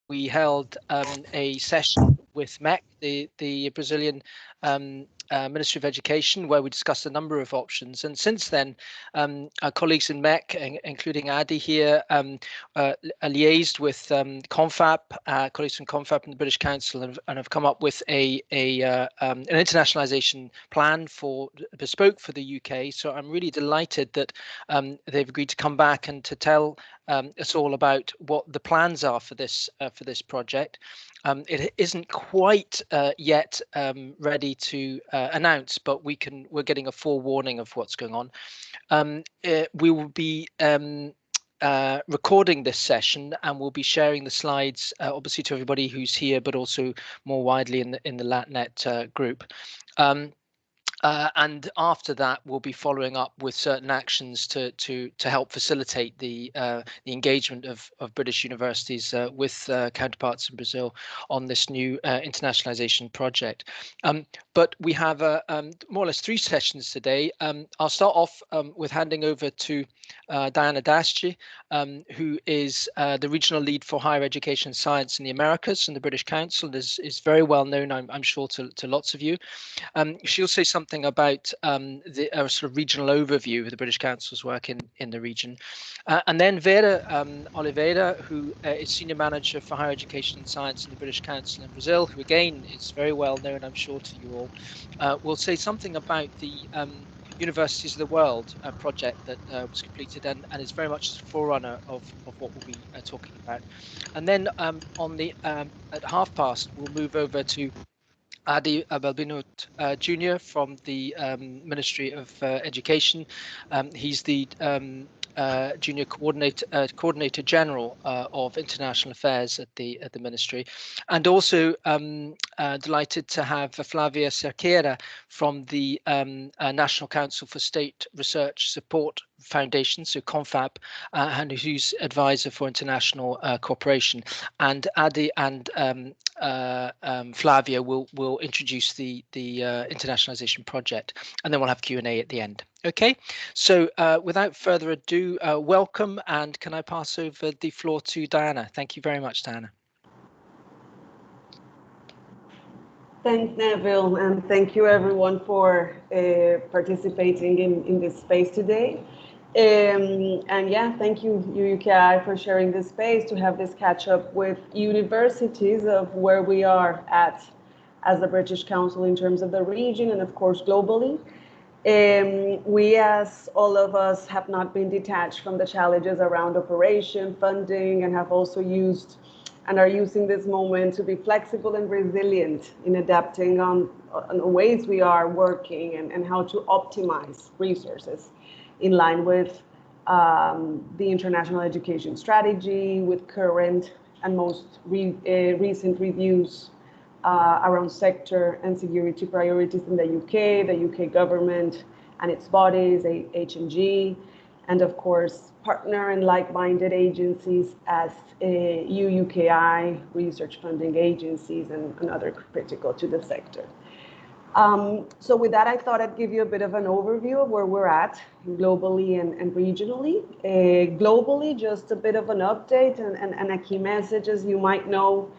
we held a session with MEC, the Brazilian Ministry of Education, where we discussed a number of options. And since then, our colleagues in MEC, including Adi here, liaised with CONFAP, colleagues from CONFAP and the British Council, and have come up with an internationalisation plan for bespoke for the UK. So I'm really delighted that they've agreed to come back and to tell us all about what the plans are for this project. It isn't quite yet ready to announce, but we're getting a forewarning of what's going on. We will be recording this session, and we'll be sharing the slides, obviously to everybody who's here, but also more widely in the Latnet group. And after that, we'll be following up with certain actions to help facilitate the engagement of British universities with counterparts in Brazil on this new internationalization project. But we have more or less 3 sessions today. I'll start off with handing over to Diana Daschi, who is the regional lead for higher education and science in the Americas in the British Council. Is very well known, I'm sure, to lots of you. She'll say something about the sort of regional overview of the British Council's work in the region. And then Vera Oliveira, who is Senior Manager for Higher Education and Science in the British Council in Brazil, who again is very well known, I'm sure, to you all, will say something about the Universities of the World project that was completed and is very much the forerunner of what we'll be talking about. And then at past, we'll move over to Adi Balbinot Jr. from the Ministry of Education. He's the Junior Coordinator General of International Affairs at the Ministry, and also delighted to have Flavia Cerqueira from the National Council for State Research Support Foundation, so CONFAP, and who's advisor for international cooperation. And Adi and Flavia will introduce the internationalization project, and then we'll have Q&A at the end. Okay, so without further ado, welcome, and can I pass over the floor to Diana? Thank you very much, Diana. Thanks, Neville, and thank you everyone for participating in this space today. And yeah, thank you, UUKi, for sharing this space to have this catch up with universities of where we are at as the British Council in terms of the region and of course globally. We, as all of us, have not been detached from the challenges around operation, funding, and have also used and are using this moment to be flexible and resilient in adapting on the ways we are working and how to optimize resources in line with the international education strategy, with current and most recent reviews around sector and security priorities in the UK government and its bodies, HMG, and of course, partner and like-minded agencies as UUKi, research funding agencies, and other critical to the sector. So with that, I thought I'd give you a bit of an overview of where we're at globally and regionally. Globally, just a bit of an update and a key message, as you might know,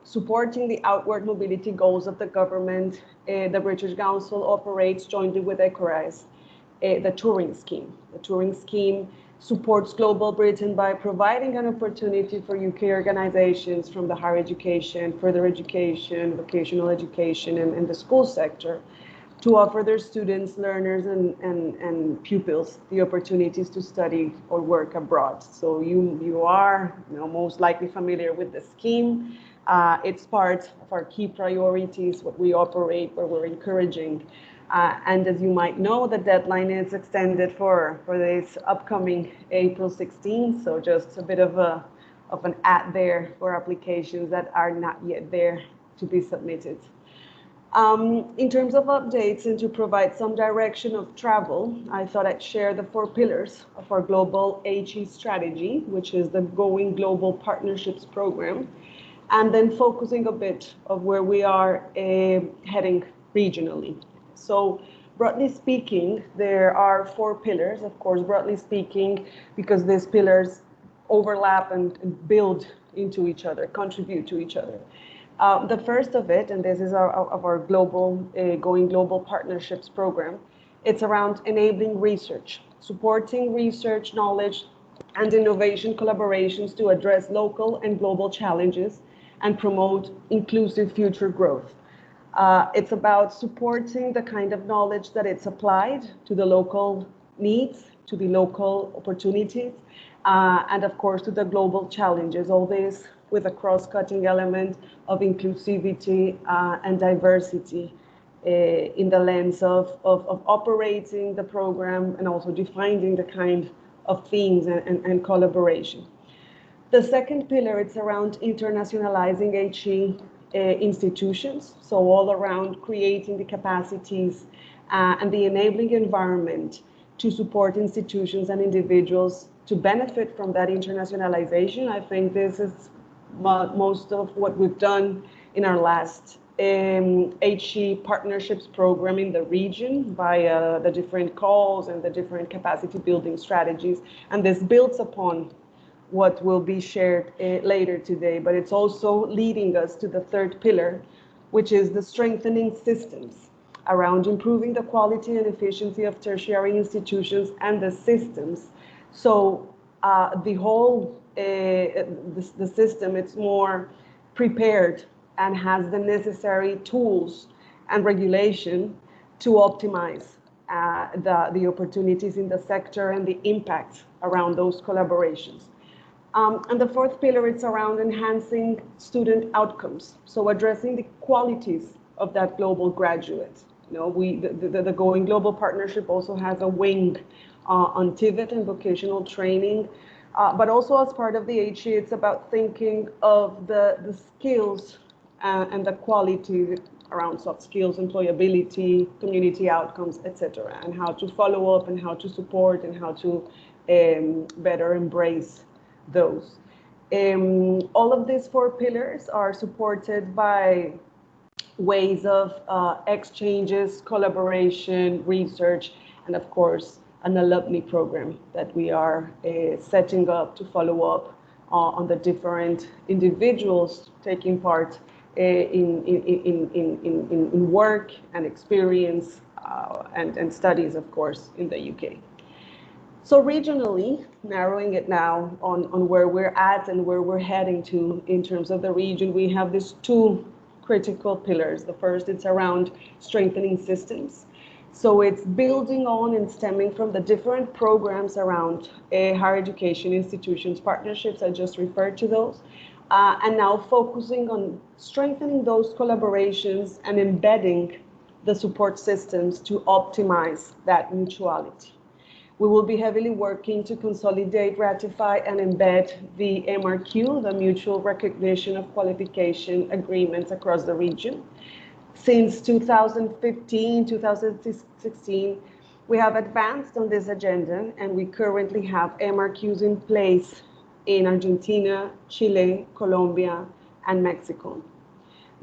supporting the outward mobility goals of the government. The British Council operates jointly with ECORISE, the Turing Scheme. The Turing Scheme supports Global Britain by providing an opportunity for UK organizations from the higher education, further education, vocational education, and the school sector to offer their students, learners, and pupils the opportunities to study or work abroad. So you are most likely familiar with the scheme. It's part of our key priorities, what we operate, where we're encouraging. And as you might know, the deadline is extended for this upcoming April 16th. So just a bit of an ad there for applications that are not yet there to be submitted. In terms of updates and to provide some direction of travel, I thought I'd share the 4 pillars of our global HE strategy, which is the Going Global Partnerships Program, and then focusing a bit of where we are heading regionally. So broadly speaking, there are 4 pillars, of course, broadly speaking, because these pillars overlap and build into each other, contribute to each other. The first of it, and this is our global, Going Global Partnerships program, it's around enabling research, supporting research, knowledge, and innovation collaborations to address local and global challenges and promote inclusive future growth. It's about supporting the kind of knowledge that it's applied to the local needs, to the local opportunities, and of course to the global challenges, all this with a cross-cutting element of inclusivity and diversity in the lens of operating the program and also defining the kind of themes and collaboration. The second pillar, it's around internationalizing HE institutions, so all around creating the capacities and the enabling environment to support institutions and individuals to benefit from that internationalization. I think this is most of what we've done in our last HE partnerships program in the region via the different calls and the different capacity building strategies. And this builds upon what will be shared later today, but it's also leading us to the third pillar, which is the strengthening systems around improving the quality and efficiency of tertiary institutions and the systems. So the whole, the system, it's more prepared and has the necessary tools and regulation to optimize the opportunities in the sector and the impact around those collaborations. And the fourth pillar, it's around enhancing student outcomes. So addressing the qualities of that global graduate. You know, the Going Global Partnership also has a wing on teve and vocational training, but also as part of the HE, it's about thinking of the skills and the quality around soft skills, employability, community outcomes, etc., and how to follow up and how to support and how to better embrace those. All of these four pillars are supported by ways of exchanges, collaboration, research, and of course, an alumni program that we are setting up to follow up on the different individuals taking part in work and experience and studies, of course, in the UK. So regionally, narrowing it now on where we're at and where we're heading to in terms of the region, we have these two critical pillars. The first, it's around strengthening systems. So it's building on and stemming from the different programs around higher education institutions, partnerships, I just referred to those, and now focusing on strengthening those collaborations and embedding the support systems to optimize that mutuality. We will be heavily working to consolidate, ratify, and embed the MRQ, the Mutual Recognition of Qualification Agreements across the region. Since 2015, 2016, we have advanced on this agenda, and we currently have MRQs in place in Argentina, Chile, Colombia, and Mexico.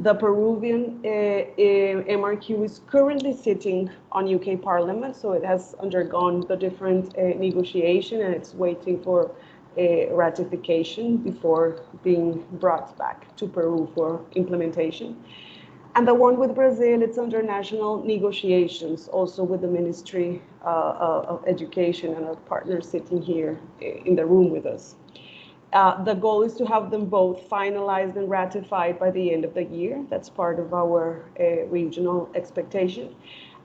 The Peruvian MRQ is currently sitting on UK Parliament, so it has undergone the different negotiation and it's waiting for ratification before being brought back to Peru for implementation. And the one with Brazil, it's under national negotiations, also with the Ministry of Education and our partners sitting here in the room with us. The goal is to have them both finalized and ratified by the end of the year. That's part of our regional expectation.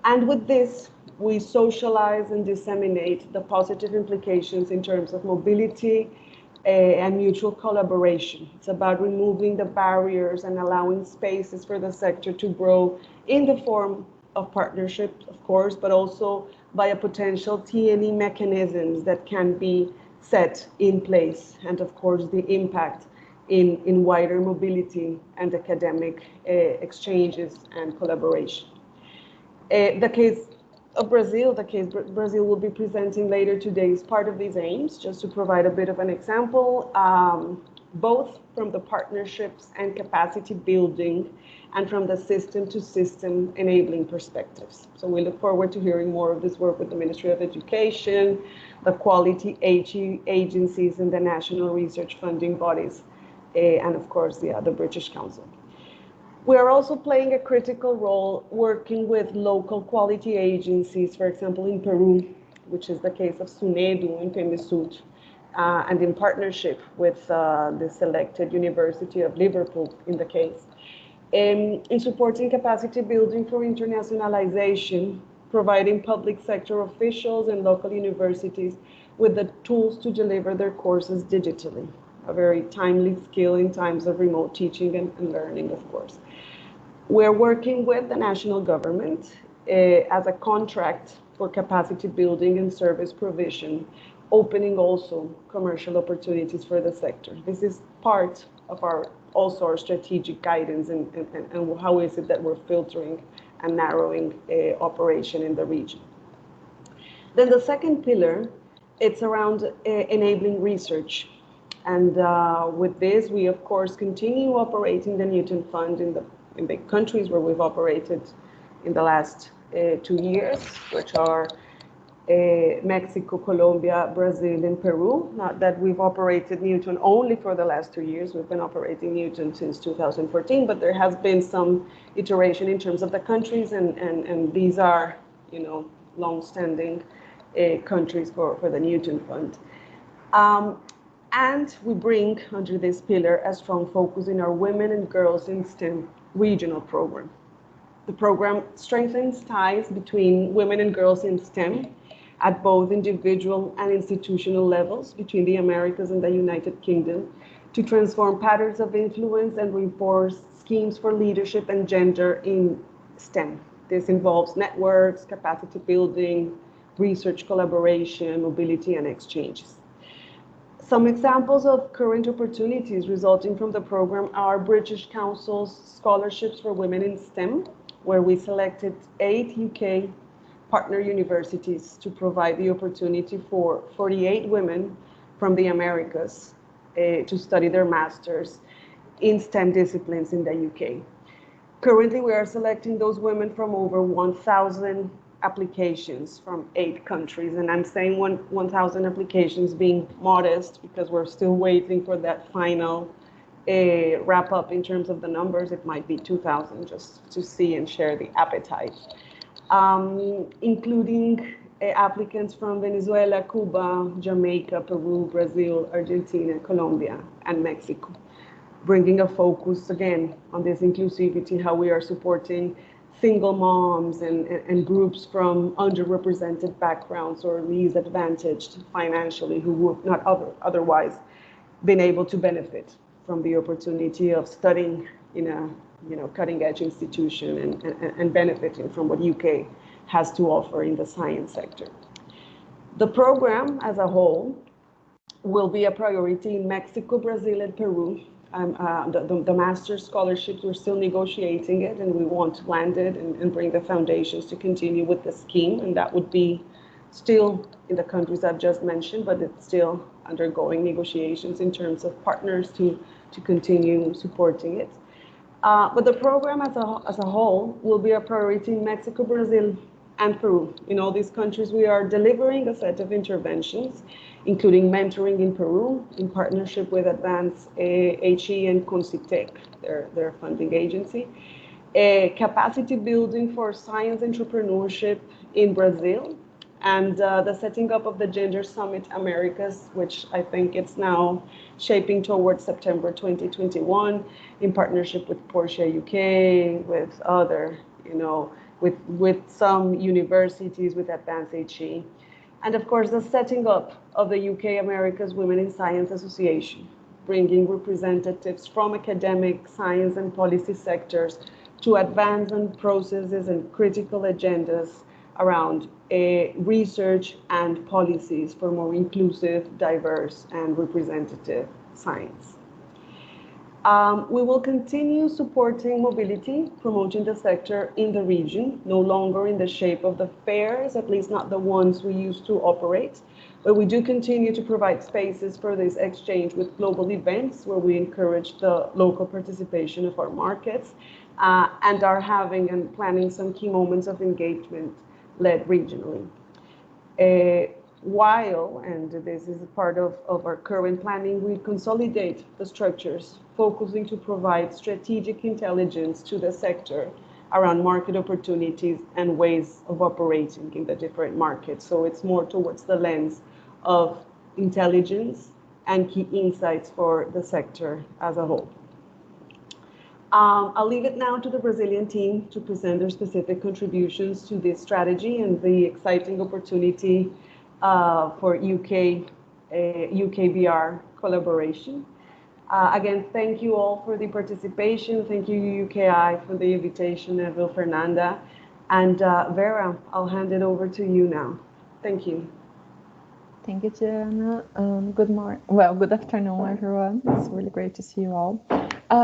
And with this, we socialize and disseminate the positive implications in terms of mobility and mutual collaboration. It's about removing the barriers and allowing spaces for the sector to grow in the form of partnership, of course, but also via potential T&E mechanisms that can be set in place, and of course the impact in wider mobility and academic exchanges and collaboration. The case of Brazil, Brazil will be presenting later today is part of these aims, just to provide a bit of an example, both from the partnerships and capacity building and from the system to system enabling perspectives. So we look forward to hearing more of this work with the Ministry of Education, the quality agencies and the national research funding bodies and of course the British Council. We are also playing a critical role working with local quality agencies, for example, in Peru, which is the case of SUNEDU in PEMESUD, and in partnership with the selected University of Liverpool in the case, in supporting capacity building for internationalization, providing public sector officials and local universities with the tools to deliver their courses digitally, a very timely skill in times of remote teaching and learning, of course. We're working with the national government as a contract for capacity building and service provision, opening also commercial opportunities for the sector. This is part of our strategic guidance and how is it that we're filtering and narrowing operation in the region. Then the second pillar, it's around enabling research. And with this, we of course continue operating the Newton Fund in the countries where we've operated in the last 2 years, which are Mexico, Colombia, Brazil, and Peru. Not that we've operated Newton only for the last 2 years. We've been operating Newton since 2014, but there has been some iteration in terms of the countries, and these are, long-standing countries for the Newton Fund. And we bring under this pillar a strong focus in our Women and Girls in STEM regional program. The program strengthens ties between women and girls in STEM at both individual and institutional levels between the Americas and the United Kingdom to transform patterns of influence and reinforce schemes for leadership and gender in STEM. This involves networks, capacity building, research collaboration, mobility, and exchanges. Some examples of current opportunities resulting from the program are British Council's scholarships for women in STEM, where we selected 8 UK partner universities to provide the opportunity for 48 women from the Americas to study their masters in STEM disciplines in the UK. Currently, we are selecting those women from over 1,000 applications from 8 countries. And I'm saying 1,000 applications being modest because we're still waiting for that final wrap up in terms of the numbers. It might be 2,000 just to see and share the appetite, including applicants from Venezuela, Cuba, Jamaica, Peru, Brazil, Argentina, Colombia, and Mexico, bringing a focus again on this inclusivity, how we are supporting single moms and groups from underrepresented backgrounds or least advantaged financially who would not otherwise been able to benefit from the opportunity of studying in a cutting-edge institution and benefiting from what UK has to offer in the science sector. The program as a whole will be a priority in Mexico, Brazil, and Peru. The master's scholarships, we're still negotiating it, and we want to land it and bring the foundations to continue with the scheme, and that would be still in the countries I've just mentioned, but it's still undergoing negotiations in terms of partners to continue supporting it. But the program as a whole will be a priority in Mexico, Brazil, and Peru. In all these countries, we are delivering a set of interventions, including mentoring in Peru in partnership with Advance HE and Concitec, their funding agency, capacity building for science entrepreneurship in Brazil, and the setting up of the Gender Summit Americas, which I think it's now shaping towards September 2021 in partnership with Porsche UK, with other, with some universities, with Advance HE. And of course, the setting up of the UK America's Women in Science Association, bringing representatives from academic, science, and policy sectors to advance on processes and critical agendas around research and policies for more inclusive, diverse, and representative science. We will continue supporting mobility, promoting the sector in the region, no longer in the shape of the fairs, at least not the ones we used to operate, but we do continue to provide spaces for this exchange with global events where we encourage the local participation of our markets and are having and planning some key moments of engagement led regionally. while, and this is a part of our current planning, we consolidate the structures, focusing to provide strategic intelligence to the sector around market opportunities and ways of operating in the different markets. So it's more towards the lens of intelligence and key insights for the sector as a whole. I'll leave it now to the Brazilian team to present their specific contributions to this strategy and the exciting opportunity for UKBR collaboration. Again, thank you all for the participation. Thank you, UUKi, for the invitation, Neville, Fernanda. And Vera, I'll hand it over to you now. Thank you. Thank you, Gianna. Good afternoon, everyone. It's really great to see you all.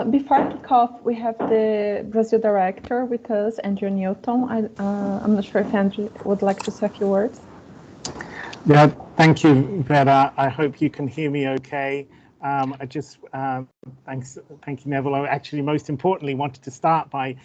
Before I kick off, we have the Brazil director with us, Andrew Newton. I'm not sure if Andrew would like to say a few words. Yeah, thank you, Vera. I hope you can hear me okay. Thank you, Neville. I actually, most importantly, wanted to start by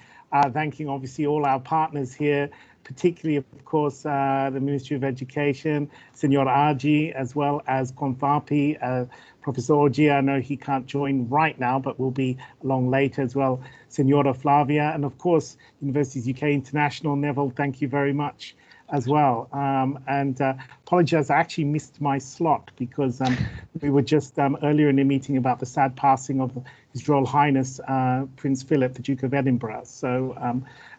thanking obviously all our partners here, particularly, of course, the Ministry of Education, Senor Agi, as well as CONFAP, Professor Orgi. I know he can't join right now, but will be along later as well, Senora Flavia, and of course, Universities UK International. Neville, thank you very much as well. Apologize, I actually missed my slot because we were just earlier in a meeting about the sad passing of His Royal Highness Prince Philip, the Duke of Edinburgh. So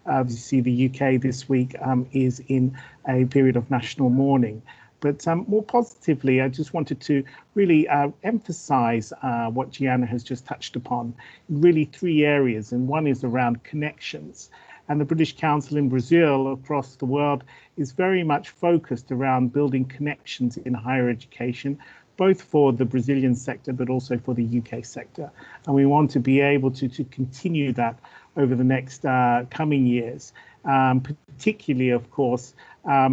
obviously the UK this week is in a period of national mourning. But more positively, I just wanted to really emphasize what Gianna has just touched upon, really three areas, and one is around connections. And the British Council in Brazil across the world is very much focused around building connections in higher education, both for the Brazilian sector, but also for the UK sector. And we want to be able to continue that over the next coming years, particularly, of course,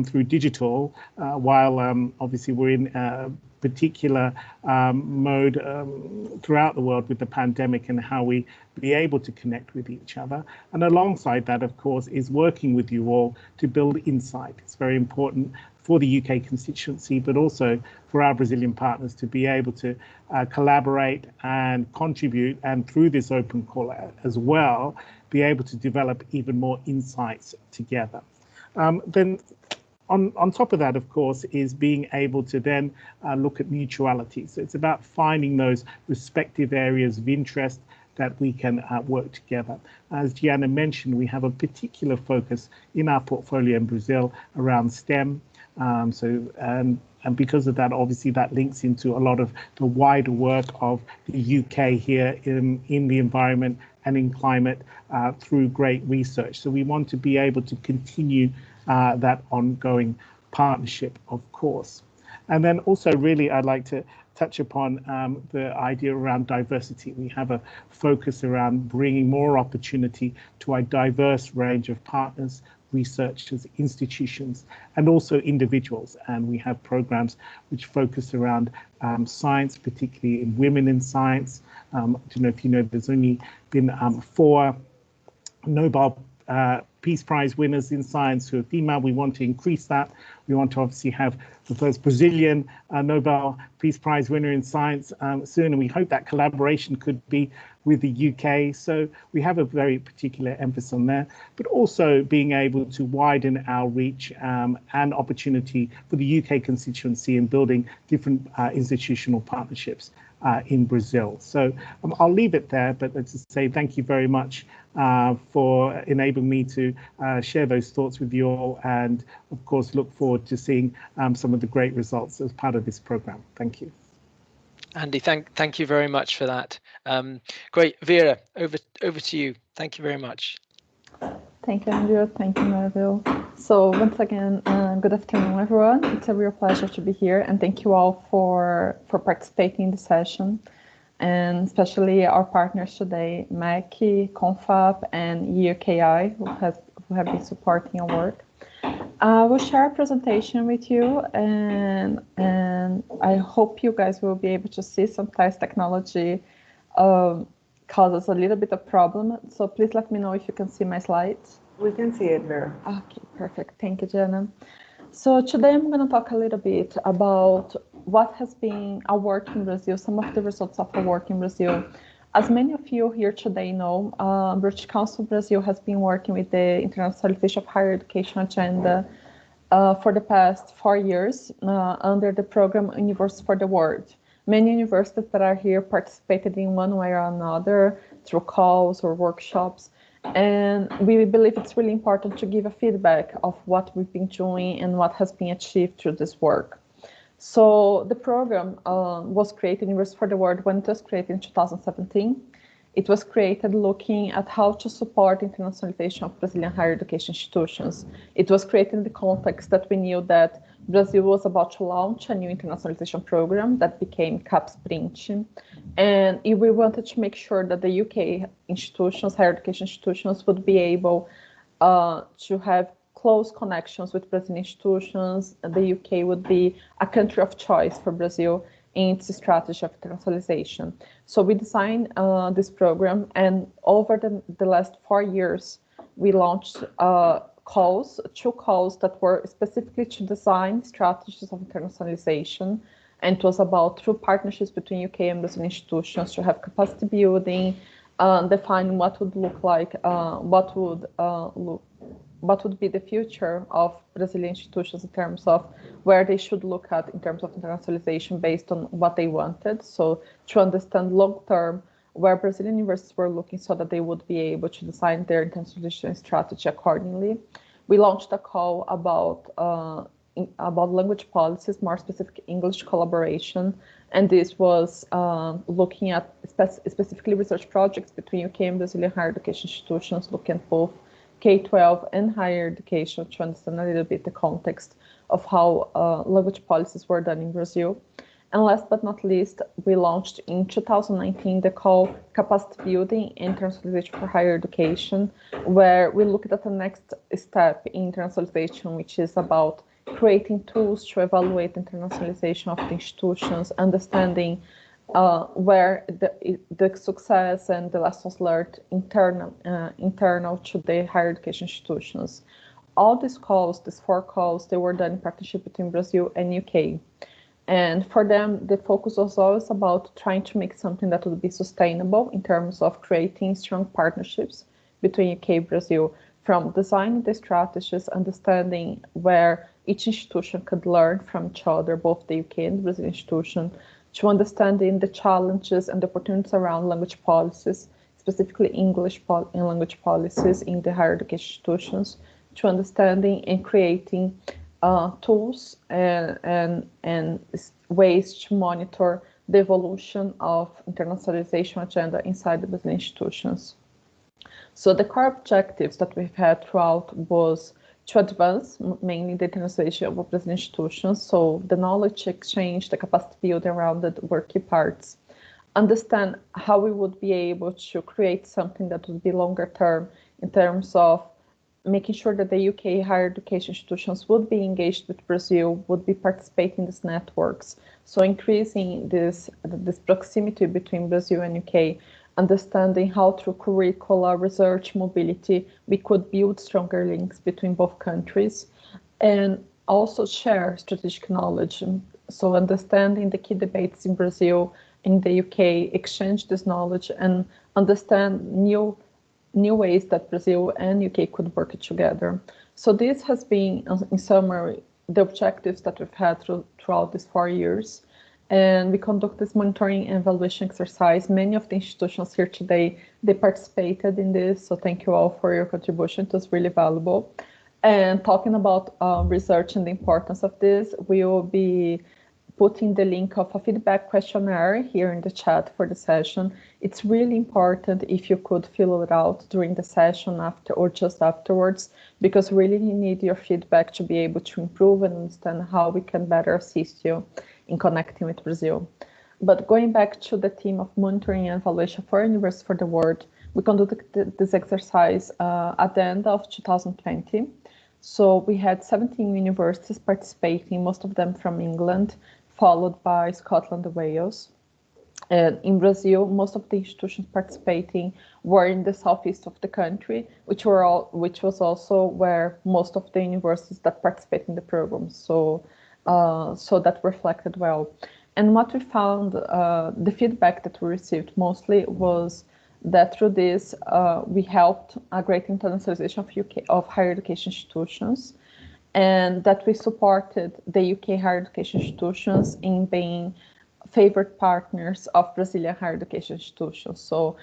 through digital, while obviously we're in particular mode throughout the world with the pandemic and how we be able to connect with each other. And alongside that, of course, is working with you all to build insight. It's very important for the UK constituency, but also for our Brazilian partners to be able to collaborate and contribute, and through this open call as well, be able to develop even more insights together. Then on top of that, of course, is being able to then look at mutuality. So it's about finding those respective areas of interest that we can work together. As Gianna mentioned, we have a particular focus in our portfolio in Brazil around STEM. And because of that, obviously that links into a lot of the wider work of the UK here in the environment and in climate through great research. So we want to be able to continue that ongoing partnership, of course. And then also really I'd like to touch upon the idea around diversity. We have a focus around bringing more opportunity to a diverse range of partners, researchers, institutions, and also individuals. And we have programs which focus around science, particularly in women in science. I don't know if you know, there's only been 4 Nobel Peace Prize winners in science who are female. We want to increase that. We want to obviously have the first Brazilian Nobel Peace Prize winner in science soon, and we hope that collaboration could be with the UK. So we have a very particular emphasis on there, but also being able to widen our reach and opportunity for the UK constituency in building different institutional partnerships in Brazil. So I'll leave it there, but let's just say thank you very much for enabling me to share those thoughts with you all, and of course look forward to seeing some of the great results as part of this program. Thank you. Andy, thank you very much for that. Great, Vera, over to you. Thank you very much. Thank you, Andrew. Thank you, Neville. So once again, good afternoon, everyone. It's a real pleasure to be here, and thank you all for participating in the session, and especially our partners today, MEC, CONFAP, and UUKi, who have been supporting our work. We'll share a presentation with you, and I hope you guys will be able to see. Sometimes technology causes a little bit of problem, so please let me know if you can see my slides. We can see it, Vera. Okay, perfect. Thank you, Jenna. So today I'm going to talk a little bit about what has been our work in Brazil, some of the results of our work in Brazil. As many of you here today know, British Council Brazil has been working with the Internationalization of Higher Education agenda for the past 4 years under the program University for the World. Many universities that are here participated in one way or another through calls or workshops. And we believe it's really important to give a feedback of what we've been doing and what has been achieved through this work. So the program was created, University for the World, when it was created in 2017. It was created looking at how to support internationalization of Brazilian higher education institutions. It was created in the context that we knew that Brazil was about to launch a new internationalization program that became CAPS-Print. And we wanted to make sure that the UK institutions, higher education institutions, would be able to have close connections with Brazilian institutions. The UK would be a country of choice for Brazil in its strategy of internationalization. So we designed this program, and over the last 4 years, we launched two calls that were specifically to design strategies of internationalization. And it was about through partnerships between UK and Brazilian institutions to have capacity building, define what would look like, what would be the future of Brazilian institutions in terms of where they should look at in terms of internationalization based on what they wanted. So to understand long-term where Brazilian universities were looking so that they would be able to design their internationalization strategy accordingly. We launched a call about language policies, more specific English collaboration. And this was looking at specifically research projects between UK and Brazilian higher education institutions, looking at both K-12 and higher education to understand a little bit the context of how language policies were done in Brazil. And last but not least, we launched in 2019 the call Capacity Building and Internationalization for Higher Education, where we looked at the next step in internationalization, which is about creating tools to evaluate internationalization of the institutions, understanding where the success and the lessons learned internal to the higher education institutions. All these calls, these 4 calls, they were done in partnership between Brazil and UK. And for them, the focus was always about trying to make something that would be sustainable in terms of creating strong partnerships between UK and Brazil, from designing the strategies, understanding where each institution could learn from each other, both the UK and the Brazilian institution, to understanding the challenges and the opportunities around language policies, specifically English and language policies in the higher education institutions, to understanding and creating tools and ways to monitor the evolution of internationalization agenda inside the Brazilian institutions. So the core objectives that we've had throughout was to advance mainly the internationalization of Brazilian institutions, so the knowledge exchange, the capacity building around it were key parts. Understand how we would be able to create something that would be longer term in terms of making sure that the UK higher education institutions would be engaged with Brazil, would be participating in these networks. So increasing this proximity between Brazil and UK, understanding how through curricula, research, mobility, we could build stronger links between both countries, and also share strategic knowledge. So understanding the key debates in Brazil, in the UK, exchange this knowledge and understand new ways that Brazil and UK could work together. So this has been, in summary, the objectives that we've had throughout these 4 years. And we conduct this monitoring and evaluation exercise. Many of the institutions here today, they participated in this. So thank you all for your contribution. It was really valuable. And talking about research and the importance of this, we will be putting the link of a feedback questionnaire here in the chat for the session. It's really important if you could fill it out during the session after or just afterwards, because we really need your feedback to be able to improve and understand how we can better assist you in connecting with Brazil. But going back to the theme of monitoring and evaluation for University for the World, we conducted this exercise at the end of 2020. So we had 17 universities participating, most of them from England, followed by Scotland and Wales. And in Brazil, most of the institutions participating were in the southeast of the country, which was also where most of the universities that participate in the program. So that reflected well. And what we found, the feedback that we received mostly was that through this, we helped a great internationalization of higher education institutions, and that we supported the UK higher education institutions in being favored partners of Brazilian higher education institutions. So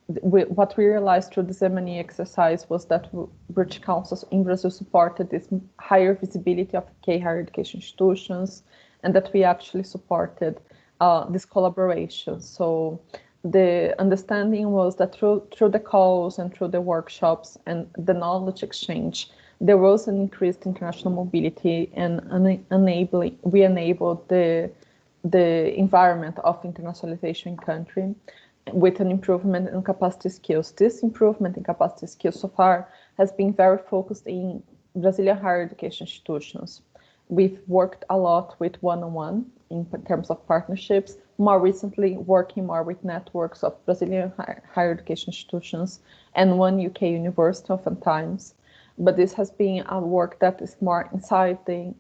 what we realized through this M&E exercise was that British councils in Brazil supported this higher visibility of UK higher education institutions, and that we actually supported this collaboration. So the understanding was that through the calls and through the workshops and the knowledge exchange, there was an increased international mobility, and we enabled the environment of internationalization in country with an improvement in capacity skills. This improvement in capacity skills so far has been very focused in Brazilian higher education institutions. We've worked a lot with one-on-one in terms of partnerships, more recently working more with networks of Brazilian higher education institutions and one UK university oftentimes. But this has been a work that is more inside the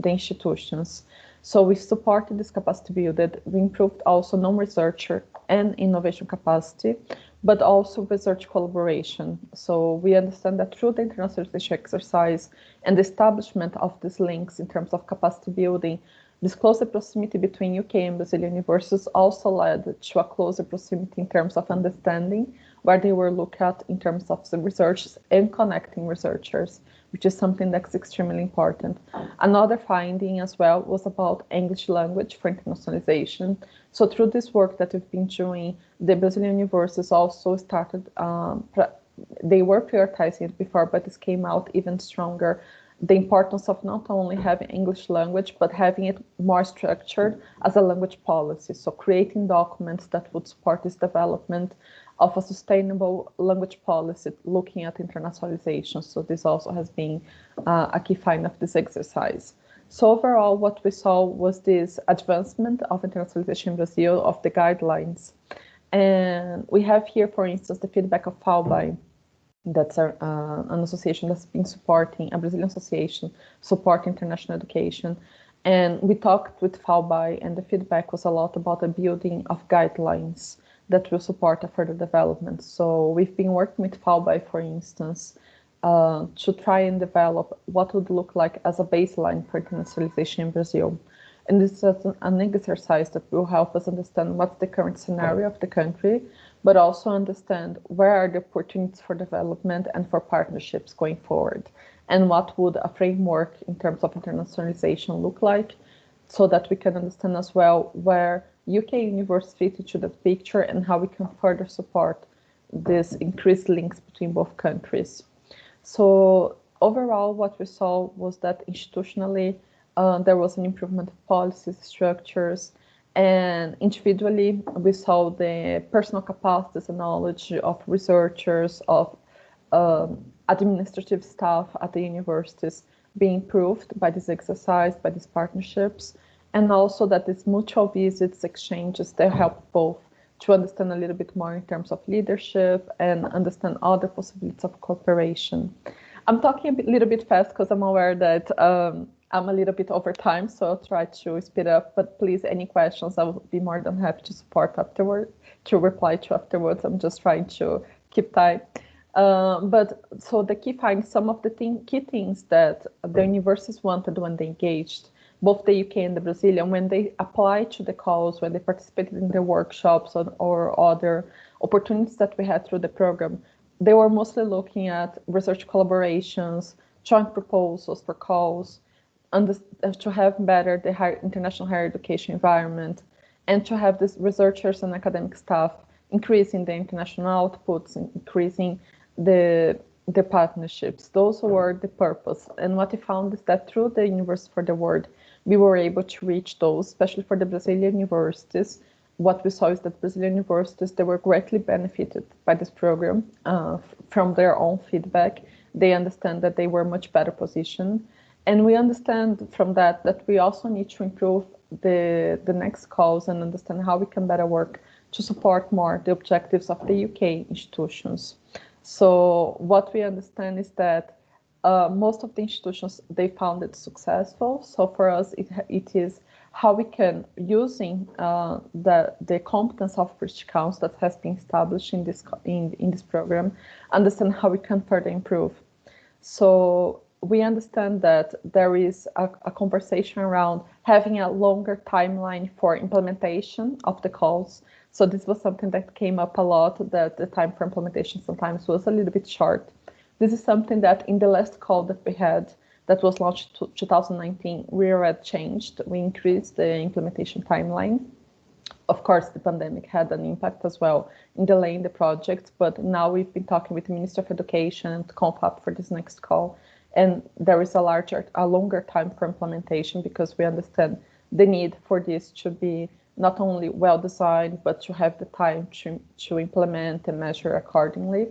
institutions. So we supported this capacity building. We improved also non-researcher and innovation capacity, but also research collaboration. So we understand that through the internationalization exercise and the establishment of these links in terms of capacity building, this closer proximity between UK and Brazilian universities also led to a closer proximity in terms of understanding where they were looked at in terms of the research and connecting researchers, which is something that's extremely important. Another finding as well was about English language for internationalization. So through this work that we've been doing, the Brazilian universities also started, they were prioritizing it before, but this came out even stronger, the importance of not only having English language, but having it more structured as a language policy. So creating documents that would support this development of a sustainable language policy looking at internationalization. So this also has been a key find of this exercise. So overall, what we saw was this advancement of internationalization in Brazil, of the guidelines. And we have here, for instance, the feedback of FAUBI. That's an association that's been supporting, a Brazilian association, supporting international education. And we talked with FAUBI, and the feedback was a lot about the building of guidelines that will support a further development. So we've been working with FAUBI, for instance, to try and develop what would look like as a baseline for internationalization in Brazil. And this is an exercise that will help us understand what's the current scenario of the country, but also understand where are the opportunities for development and for partnerships going forward, and what would a framework in terms of internationalization look like, so that we can understand as well where UK universities fit into that picture and how we can further support this increased links between both countries. So overall, what we saw was that institutionally, there was an improvement of policies, structures, and individually, we saw the personal capacities and knowledge of researchers, of administrative staff at the universities being improved by this exercise, by these partnerships, and also that these mutual visits, exchanges, they help both to understand a little bit more in terms of leadership and understand other possibilities of cooperation. I'm talking a little bit fast because I'm aware that I'm a little bit over time, so I'll try to speed up, but please, any questions, I will be more than happy to support afterward, to reply to afterwards. I'm just trying to keep time. But so the key finds, some of the key things that the universities wanted when they engaged, both the UK and the Brazilian, when they applied to the calls, when they participated in the workshops or other opportunities that we had through the program, they were mostly looking at research collaborations, joint proposals for calls, to have better the international higher education environment, and to have these researchers and academic staff increasing the international outputs, increasing the partnerships. Those were the purpose. And what we found is that through the University for the World, we were able to reach those, especially for the Brazilian universities. What we saw is that Brazilian universities, they were greatly benefited by this program from their own feedback. They understand that they were much better positioned. And we understand from that we also need to improve the next calls and understand how we can better work to support more the objectives of the UK institutions. So what we understand is that most of the institutions, they found it successful. So for us, it is how we can, using the competence of British Council that has been established in this program, understand how we can further improve. So we understand that there is a conversation around having a longer timeline for implementation of the calls. So this was something that came up a lot, that the time for implementation sometimes was a little bit short. This is something that in the last call that we had, that was launched in 2019, we already changed. We increased the implementation timeline. Of course, the pandemic had an impact as well in delaying the project, but now we've been talking with the Minister of Education and CONFAP for this next call, and there is a longer time for implementation because we understand the need for this to be not only well designed, but to have the time to implement and measure accordingly.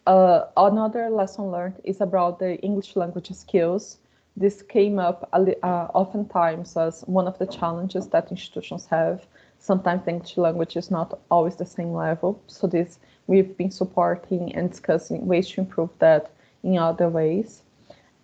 Another lesson learned is about the English language skills. This came up oftentimes as one of the challenges that institutions have. Sometimes the English language is not always the same level. So this, we've been supporting and discussing ways to improve that in other ways.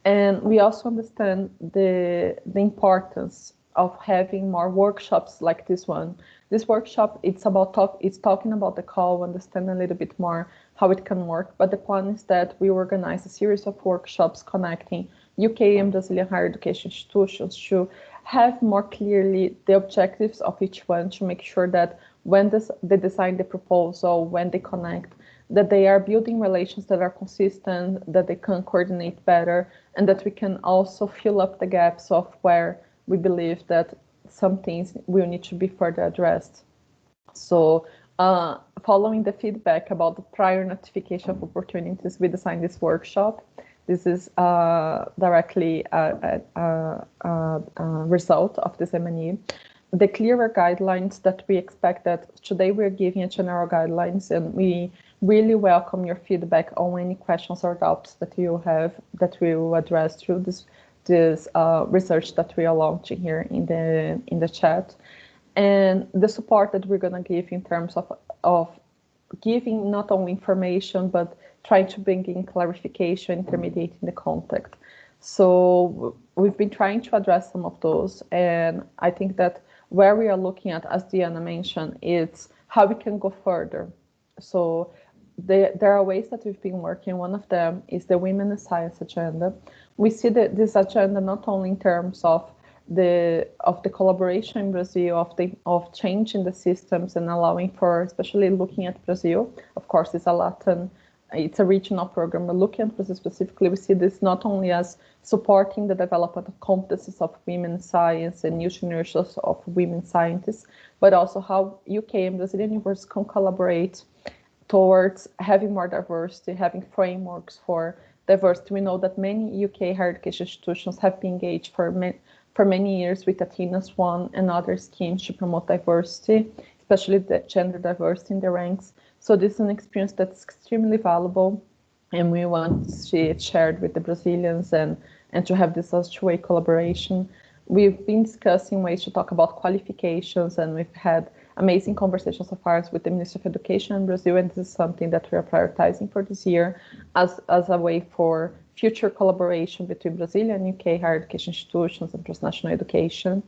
And we also understand the importance of having more workshops like this one. This workshop, it's talking about the call, understand a little bit more how it can work. But the plan is that we organize a series of workshops connecting UK and Brazilian higher education institutions to have more clearly the objectives of each one, to make sure that when they design the proposal, when they connect, that they are building relations that are consistent, that they can coordinate better, and that we can also fill up the gaps of where we believe that some things will need to be further addressed. So following the feedback about the prior notification of opportunities, we designed this workshop. This is directly a result of this M&E. The clearer guidelines that we expect, that today we're giving a general guidelines, and we really welcome your feedback on any questions or doubts that you have, that we will address through this research that we are launching here in the chat. And the support that we're going to give in terms of giving not only information, but trying to bring in clarification, intermediating the contact. So we've been trying to address some of those. And I think that where we are looking at, as Diana mentioned, is how we can go further. So there are ways that we've been working. One of them is the Women in Science agenda. We see this agenda not only in terms of the collaboration in Brazil, of changing the systems and allowing for, especially looking at Brazil. Of course, it's a regional program, but looking at Brazil specifically, we see this not only as supporting the development of competencies of women in science and new generations of women scientists, but also how UK and Brazilian universities can collaborate towards having more diversity, having frameworks for diversity. We know that many UK higher education institutions have been engaged for many years with Athena's One and other schemes to promote diversity, especially the gender diversity in the ranks. So this is an experience that's extremely valuable, and we want to see it shared with the Brazilians and to have this as two-way collaboration. We've been discussing ways to talk about qualifications, and we've had amazing conversations so far with the Minister of Education in Brazil, and this is something that we are prioritizing for this year as a way for future collaboration between Brazilian and UK higher education institutions and transnational education.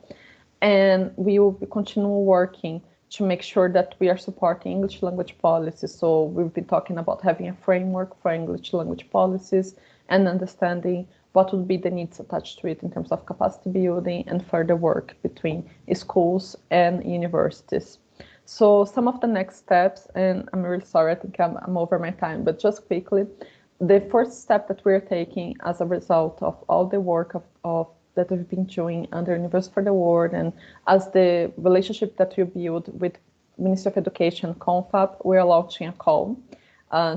And we will continue working to make sure that we are supporting English language policies. So we've been talking about having a framework for English language policies and understanding what would be the needs attached to it in terms of capacity building and further work between schools and universities. So some of the next steps, and I'm really sorry, I think I'm over my time, but just quickly, the first step that we're taking as a result of all the work that we've been doing under University for the World, and as the relationship that we build with Ministry of Education, CONFAP, we're launching a call.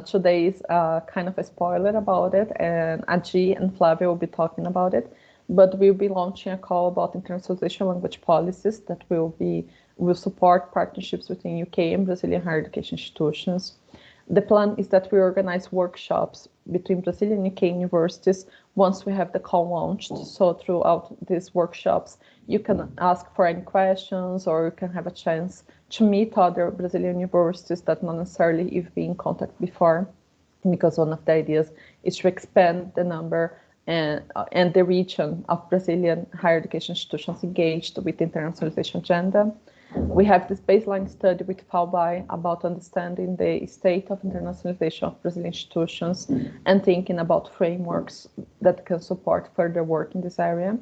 Today is kind of a spoiler about it, and Adi and Flavia will be talking about it, but we'll be launching a call about internationalization language policies that will support partnerships between UK and Brazilian higher education institutions. The plan is that we organize workshops between Brazilian and UK universities once we have the call launched. So throughout these workshops, you can ask for any questions, or you can have a chance to meet other Brazilian universities that not necessarily you've been in contact before, because one of the ideas is to expand the number and the region of Brazilian higher education institutions engaged with the internationalization agenda. We have this baseline study with Wylie about understanding the state of internationalization of Brazilian institutions and thinking about frameworks that can support further work in this area.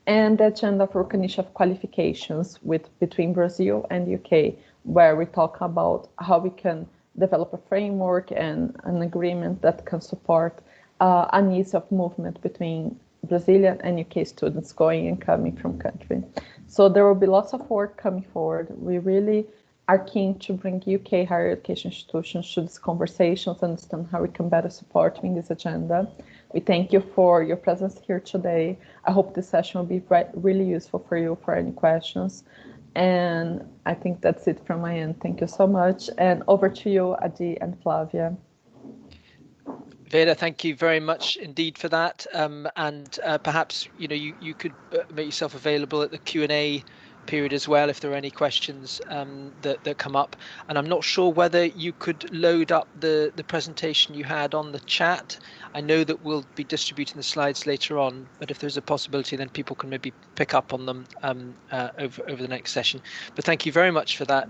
And the agenda for recognition of qualifications between Brazil and UK, where we talk about how we can develop a framework and an agreement that can support an ease of movement between Brazilian and UK students going and coming from country. So there will be lots of work coming forward. We really are keen to bring UK higher education institutions to these conversations, understand how we can better support in this agenda. We thank you for your presence here today. I hope this session will be really useful for you for any questions. And I think that's it from my end. Thank you so much. And over to you, Adi and Flavia. Vera, thank you very much indeed for that. Perhaps you could make yourself available at the Q&A period as well if there are any questions that come up. And I'm not sure whether you could load up the presentation you had on the chat. I know that we'll be distributing the slides later on, but if there's a possibility, then people can maybe pick up on them over the next session. But thank you very much for that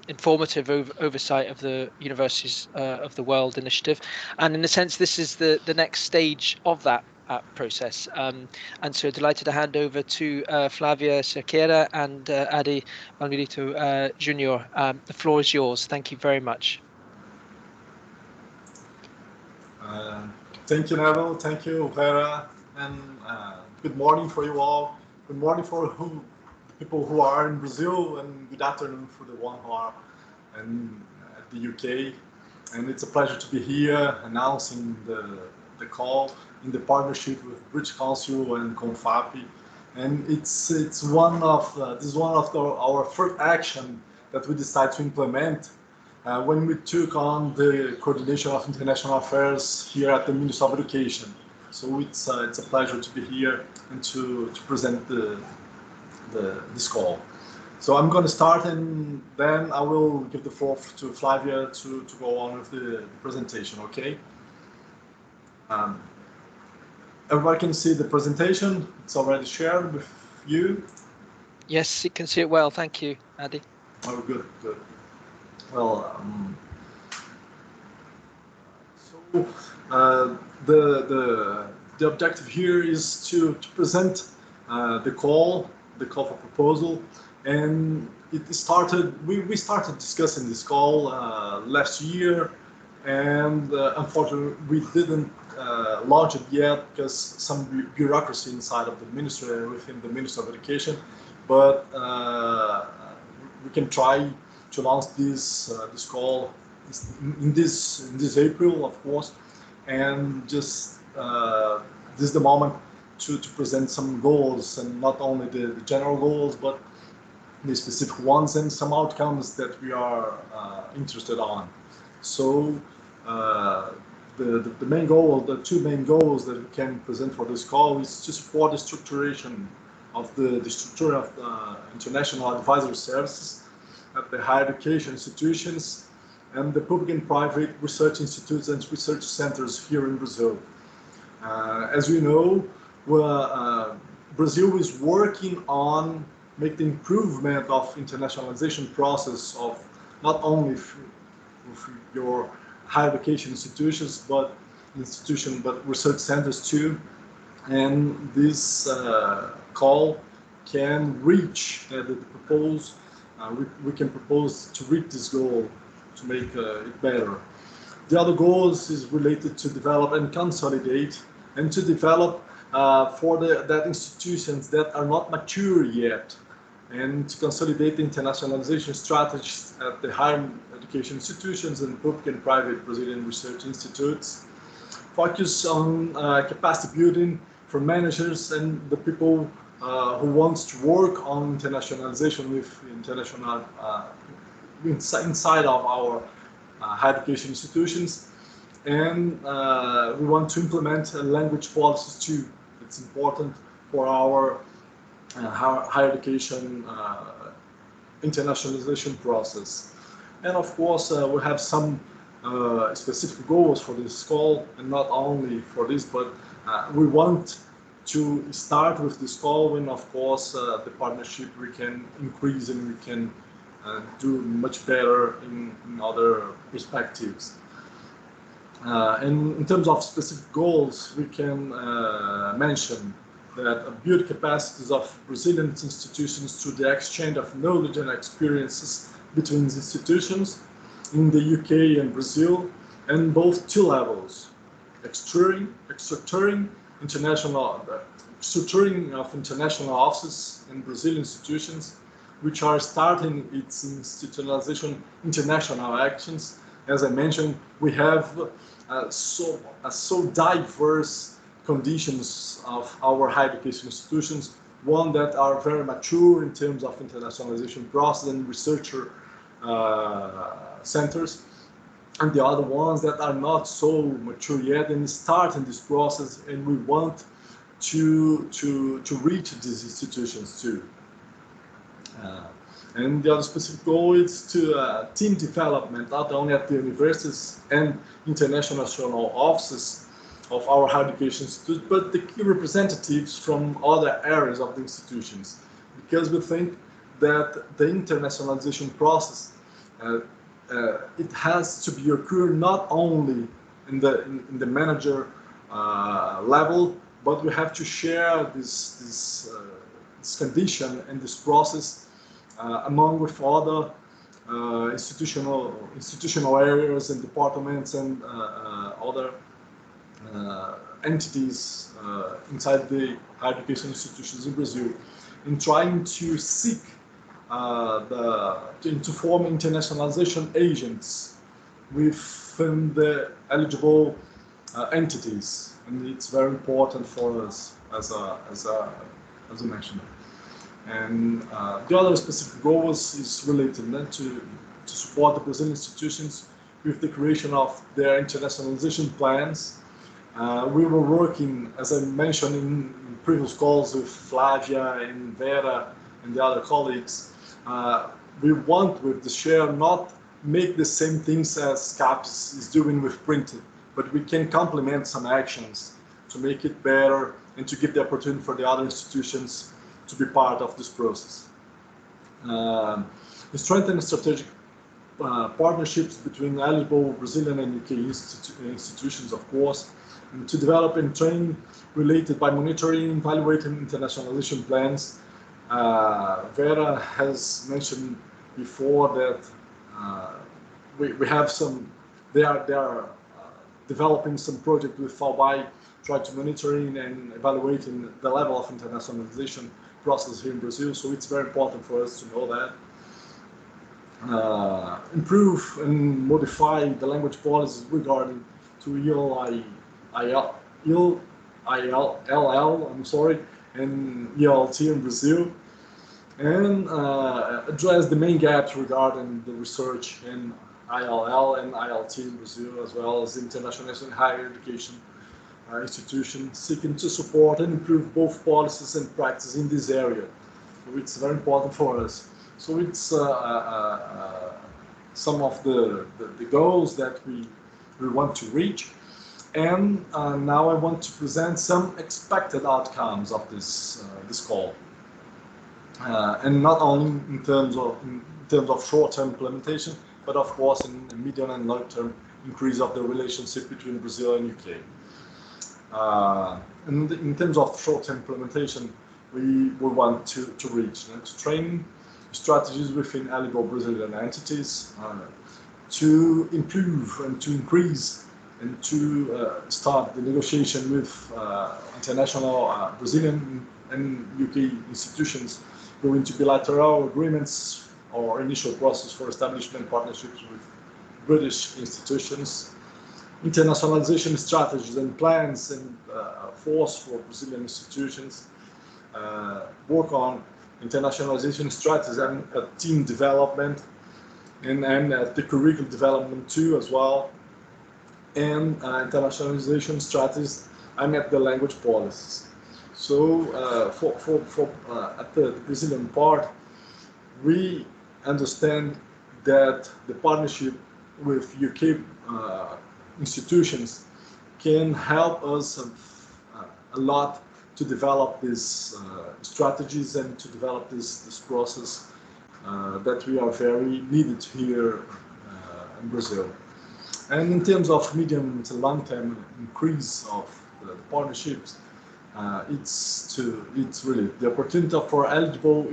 informative oversight of the Universities of the World initiative. And in a sense, this is the next stage of that process. And so delighted to hand over to Flavia Cerqueira and Adi Manguilito Jr. The floor is yours. Thank you very much. Thank you, Neville. Thank you, Vera. And good morning for you all. Good morning for the people who are in Brazil, and good afternoon for the one who are at the UK. And it's a pleasure to be here announcing the call in the partnership with British Council and CONFAP. And it's one of our first action that we decided to implement when we took on the coordination of international affairs here at the Ministry of Education. So it's a pleasure to be here and to present this call. So I'm going to start, and then I will give the floor to Flavia to go on with the presentation, okay? Everybody can see the presentation. It's already shared with you. Yes, you can see it well. Thank you, Adi. Oh, good. Well, the objective here is to present the call for proposal, and it started. We started discussing this call last year, and unfortunately we didn't launch it yet because some bureaucracy inside of the ministry, within the Ministry of Education. But we can try to launch this call in this April, of course, and just this is the moment to present some goals, and not only the general goals, but the specific ones and some outcomes that we are interested on. So the main goal, the two main goals that we can present for this call is to support the structuration of the structure of international advisory services at the higher education institutions and the public and private research institutes and research centers here in Brazil. As you know, Brazil is working on making the improvement of internationalization process of not only with your higher education institutions, but research centers too. And this call can reach we can propose to reach this goal, to make it better. The other goals is related to develop and consolidate, and to develop for that institutions that are not mature yet, and to consolidate the internationalization strategies at the higher education institutions and public and private Brazilian research institutes. Focus on capacity building for managers and the people who wants to work on internationalization with international inside of our higher education institutions, and we want to implement language policies too. It's important for our higher education internationalization process. And of course, we have some specific goals for this call, and not only for this, but we want to start with this call, and of course, the partnership we can increase and we can do much better in other perspectives. And in terms of specific goals, we can mention that build capacities of Brazilian institutions through the exchange of knowledge and experiences between institutions in the UK and Brazil, and both two levels, structuring of international offices in Brazilian institutions, which are starting its institutionalization international actions. As I mentioned, we have so diverse conditions of our higher education institutions, one that are very mature in terms of internationalization process and researcher centers, and the other ones that are not so mature yet and starting this process, and we want to reach these institutions too. And the other specific goal is to team development, not only at the universities and international offices of our higher education institutes, but the key representatives from other areas of the institutions, because we think that the internationalization process it has to be occur not only in the manager level, but we have to share this condition and this process among with other institutional areas and departments and other entities inside the higher education institutions in Brazil, in trying to seek to form internationalization agents within the eligible entities, and it's very important for us as I mentioned. And the other specific goals is related to support the Brazilian institutions with the creation of their internationalization plans. We were working, as I mentioned in previous calls with Flavia and Vera and the other colleagues. We want with the share not make the same things as CAPES is doing with printing, but we can complement some actions to make it better and to give the opportunity for the other institutions to be part of this process. Strengthen strategic partnerships between eligible Brazilian and UK institutions, of course, and to develop and train related by monitoring and evaluating internationalization plans. Vera has mentioned before that we have some, they are developing some project with FAUBAI, try to monitoring and evaluating the level of internationalization process here in Brazil, so it's very important for us to know that. Improve and modify the language policies regarding to ELL, I'm sorry, and ELT in Brazil, and address the main gaps regarding the research in ILL and ILT in Brazil, as well as international higher education institutions, seeking to support and improve both policies and practices in this area. So it's very important for us. So it's some of the goals that we want to reach. And now I want to present some expected outcomes of this call, and not only in terms of short-term implementation, but of course in the medium and long-term increase of the relationship between Brazil and UK. And in terms of short-term implementation, we want to reach to train strategies within eligible Brazilian entities, to improve and to increase and to start the negotiation with international Brazilian and UK institutions, going to bilateral agreements or initial process for establishment partnerships with British institutions, internationalization strategies and plans and force for Brazilian institutions, work on internationalization strategies and team development, and at the curriculum development too as well, and internationalization strategies. I'm at the language policies. So at the Brazilian part, we understand that the partnership with UK institutions can help us a lot to develop these strategies and to develop this process that we are very needed here in Brazil. And in terms of medium to long-term increase of the partnerships, it's really the opportunity for eligible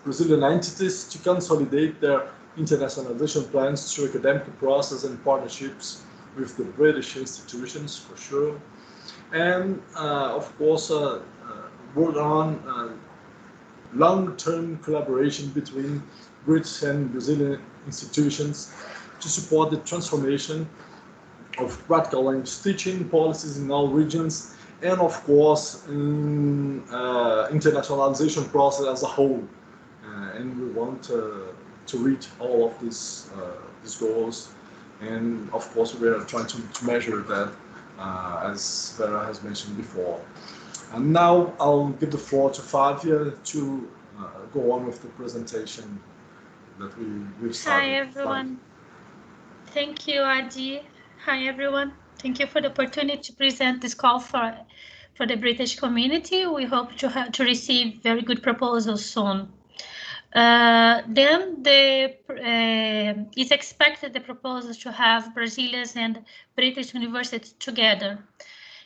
Brazilian entities to consolidate their internationalization plans through academic process and partnerships with the British institutions, for sure. And of course, work on long-term collaboration between British and Brazilian institutions to support the transformation of practical language teaching policies in all regions, and of course, in internationalization process as a whole. And we want to reach all of these goals. And of course, we are trying to measure that, as Vera has mentioned before. And now I'll give the floor to Flavia to go on with the presentation that we've started. Hi, everyone. Thank you, Adi. Hi, everyone. Thank you for the opportunity to present this call for the British community. We hope to receive very good proposals soon. Then it's expected the proposals to have Brazilians and British universities together.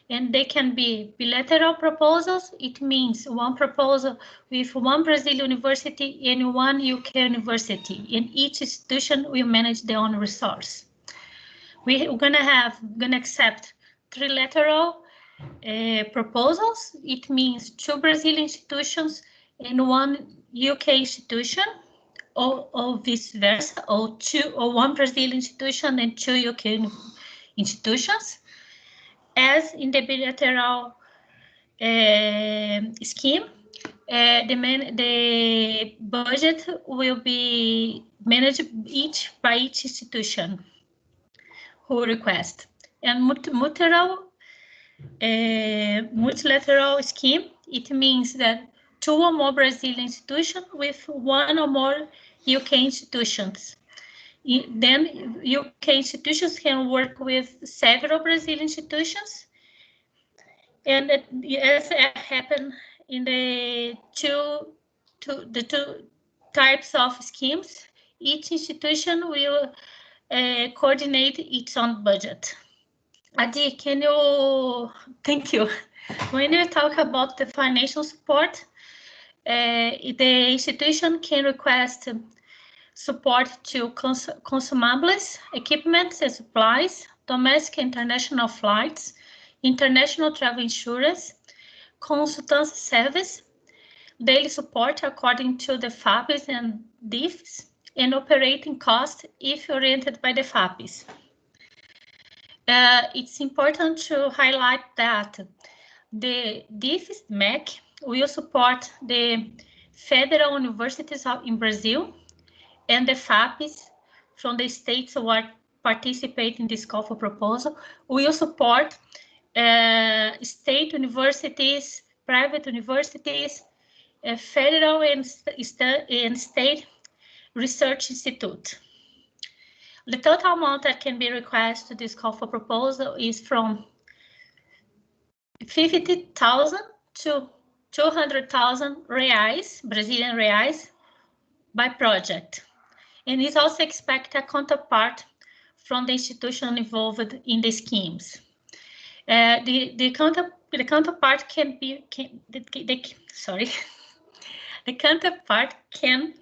And they can be bilateral proposals. It means one proposal with one Brazilian university and one UK university, and each institution will manage their own resource. We're gonna accept trilateral proposals. It means two Brazilian institutions and one UK institution, or vice versa, or one Brazilian institution and two UK institutions. As in the bilateral scheme, the budget will be managed by each institution who request. And multilateral scheme, it means that two or more Brazilian institutions with one or more UK institutions. Then UK institutions can work with several Brazilian institutions, and as happened in the two types of schemes, each institution will coordinate its own budget. Adi, can you? Thank you. When you talk about the financial support, the institution can request support to consumables, equipment and supplies, domestic and international flights, international travel insurance, consultancy service, daily support according to the FAPs and DIFs, and operating costs if oriented by the FAPs. It's important to highlight that the DIFs MEC will support the federal universities in Brazil, and the FAPs from the states who are participating in this call for proposal will support state universities, private universities, federal and state research institute. The total amount that can be requested to this call for proposal is from 50,000 to 200,000 reais, Brazilian reais, by project. And it's also expect a counterpart from the institution involved in the schemes. The counterpart can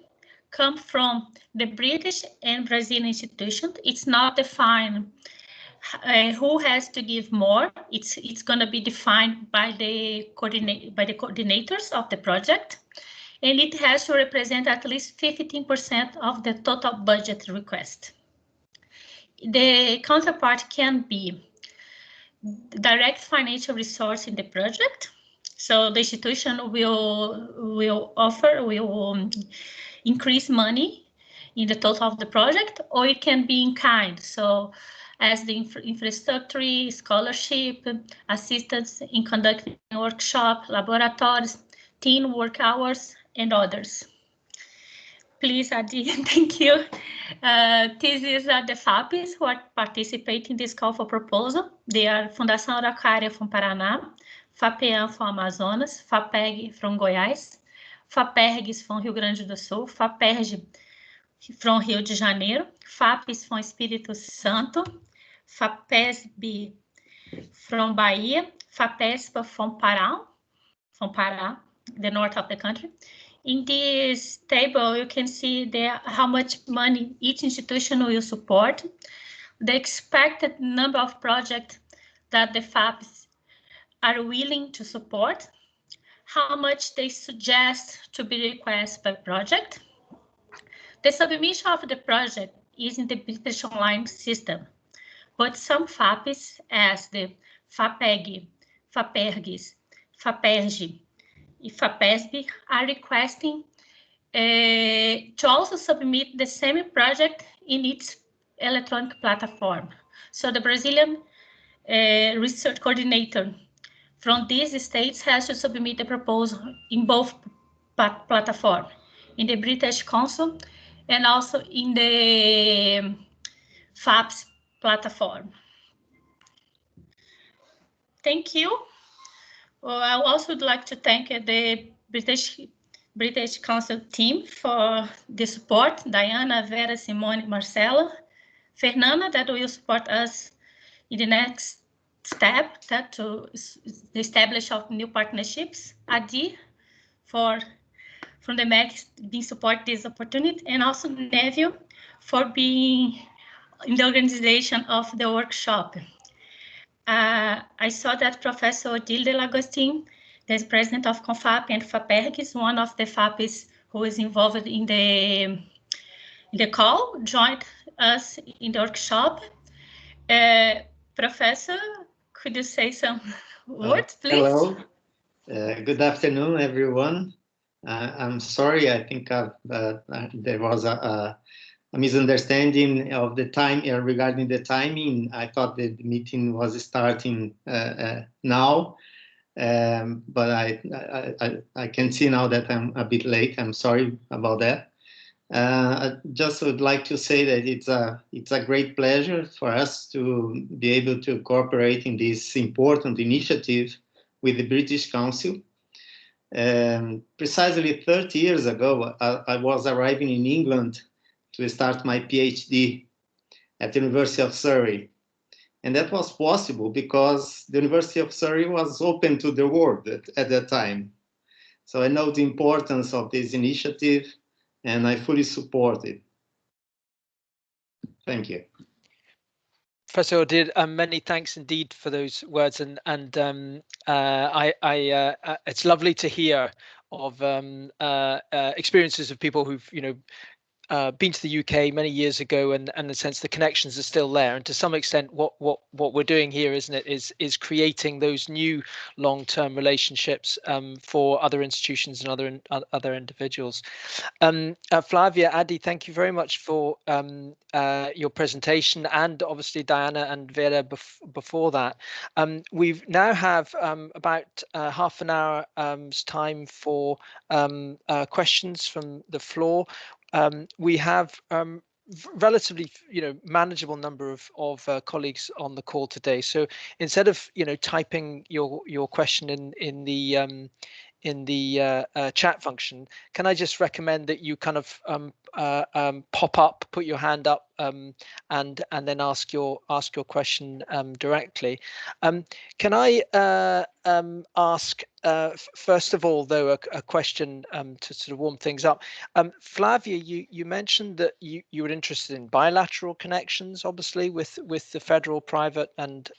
come from the British and Brazilian institutions. It's not defined who has to give more. It's going to be defined by the coordinators of the project, and it has to represent at least 15% of the total budget request. The counterpart can be direct financial resource in the project. So the institution will increase money in the total of the project, or it can be in kind. So as the infrastructure, scholarship, assistance in conducting workshop, laboratories, team work hours, and others. Please, Adi, thank you. This is the FAPs who are participating in this call for proposal. They are Fundação Araucária from Paraná, FAPEAM from Amazonas, FAPEG from Goiás, FAPERGs from Rio Grande do Sul, FAPERG from Rio de Janeiro, FAPES from Espírito Santo, FAPESB from Bahia, FAPESPA from Pará, the north of the country. In this table, you can see there how much money each institution will support, the expected number of projects that the FAPs are willing to support, how much they suggest to be requested per project. The submission of the project is in the British online system, but some FAPs, as the FAPEG, FAPERGs, FAPERG, FAPESB, are requesting to also submit the same project in its electronic platform. So the Brazilian research coordinator from these states has to submit the proposal in both platforms, in the British Council and also in the FAPS platform. Thank you. Well, I also would like to thank the British Council team for the support, Diana, Vera, Simone, Marcela, Fernanda, that will support us in the next step to establish of new partnerships, Adi from the MEC being support this opportunity, and also Neville for being in the organization of the workshop. I saw that Professor Odile de Lagostin, the president of CONFAP and FAPERG, is one of the FAPs who is involved in the call, joined us in the workshop. Professor, could you say some words, please? Hello. Good afternoon, everyone. I'm sorry, I think there was a misunderstanding of the time regarding the timing. I thought the meeting was starting now, but I can see now that I'm a bit late. I'm sorry about that. I just would like to say that it's a great pleasure for us to be able to cooperate in this important initiative with the British Council. Precisely 30 years ago, I was arriving in England to start my PhD at the University of Surrey. And that was possible because the University of Surrey was open to the world at that time. So I know the importance of this initiative and I fully support it. Thank you. Professor Odile, many thanks indeed for those words, and it's lovely to hear of experiences of people who've been to the UK many years ago, and in a sense the connections are still there. And to some extent, what we're doing here, isn't it, is creating those new long-term relationships for other institutions and other individuals. Flavia, Adi, thank you very much for your presentation, and obviously Diana and Vera before that. We now have about half an hour's time for questions from the floor. We have relatively manageable number of colleagues on the call today, so instead of typing your question in the chat function, can I just recommend that you kind of pop up, put your hand up, and then ask your question directly. Can I ask first of all, though, a question to sort of warm things up? Flavia, you mentioned that you were interested in bilateral connections, obviously, with the federal, private, and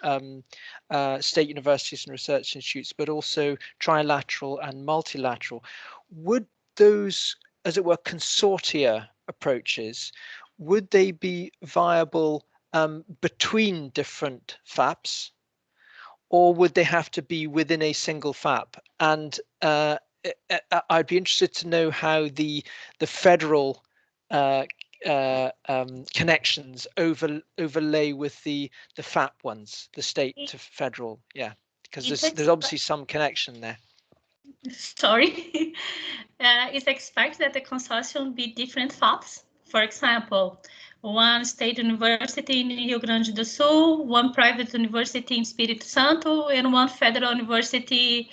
state universities and research institutes, but also trilateral and multilateral. Would those, as it were, consortia approaches, would they be viable between different FAPs, or would they have to be within a single FAP? And I'd be interested to know how the federal connections overlay with the FAP ones, the state to federal? Yeah, because there's obviously some connection there. Sorry, it's expected that the consortium be different FAPs. For example, one state university in Rio Grande do Sul, one private university in Espírito Santo, and one federal university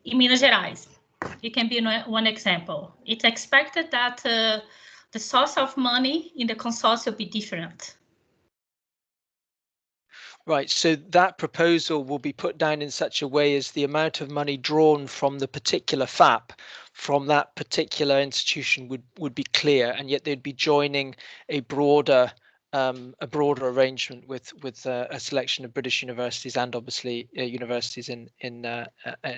in Minas Gerais. It can be one example. It's expected that the source of money in the consortium be different. Right, so that proposal will be put down in such a way as the amount of money drawn from the particular FAP from that particular institution would be clear, and yet they'd be joining a broader arrangement with a selection of British universities and obviously universities in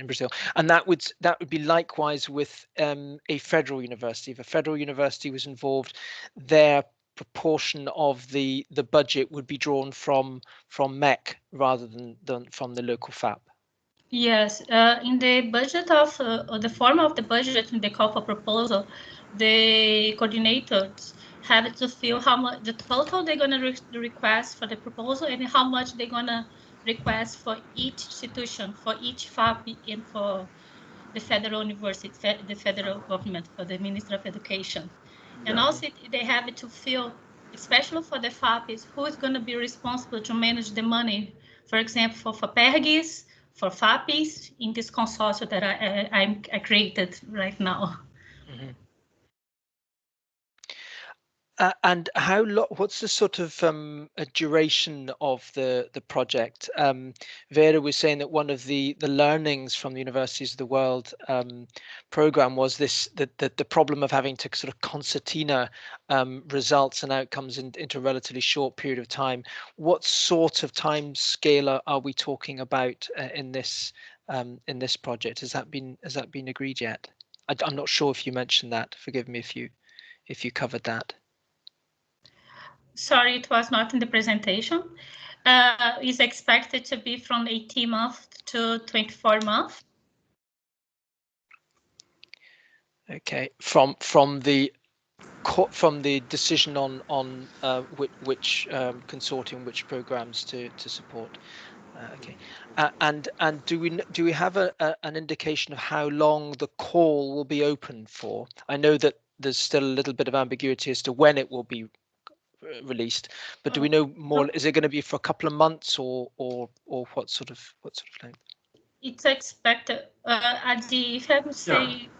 Brazil, and that would be likewise with a federal university. If a federal university was involved, their proportion of the budget would be drawn from MEC rather than from the local FAP. Yes, in the budget of the form of the budget in the call for proposal, the coordinators have to feel how much the total they're going to request for the proposal and how much they're going to request for each institution, for each FAP, and for the federal university, the federal government, for the Ministry of Education. Yeah. And also they have to feel, especially for the FAPs, who is going to be responsible to manage the money, for example, for PERGs, for FAPs in this consortium that I created right now. Mm-hmm. And what's the sort of duration of the project? Vera was saying that one of the learnings from the Universities of the World program was the problem of having to sort of concertina results and outcomes into a relatively short period of time. What sort of time scale are we talking about in this project? Has that been agreed yet? I'm not sure if you mentioned that. Forgive me if you covered that. Sorry, it was not in the presentation. Is expected to be from 18 months to 24 months. Okay, from the decision on which consortium, which programs to support. Okay, and do we have an indication of how long the call will be open for? I know that there's still a little bit of ambiguity as to when it will be released, but do we know more? Is it going to be for a couple of months or what sort of length? It's expected. Adi, if I'm saying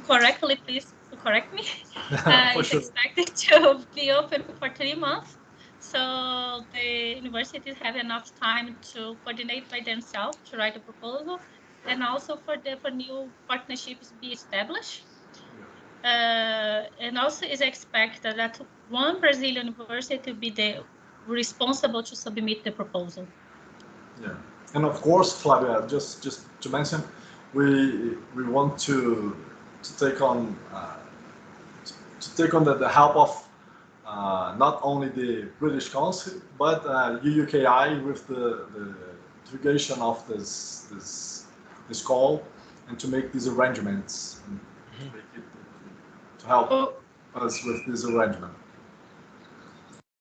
correctly, please correct me. It's expected to be open for 3 months, so the universities have enough time to coordinate by themselves to write a proposal, and also for new partnerships be established. And also is expected that one Brazilian university will be responsible to submit the proposal. Yeah, and of course, Flavia, just to mention, we want to take on the help of not only the British Council but UUKi with the divulgation of this call and to make these arrangements and to help us with this arrangement.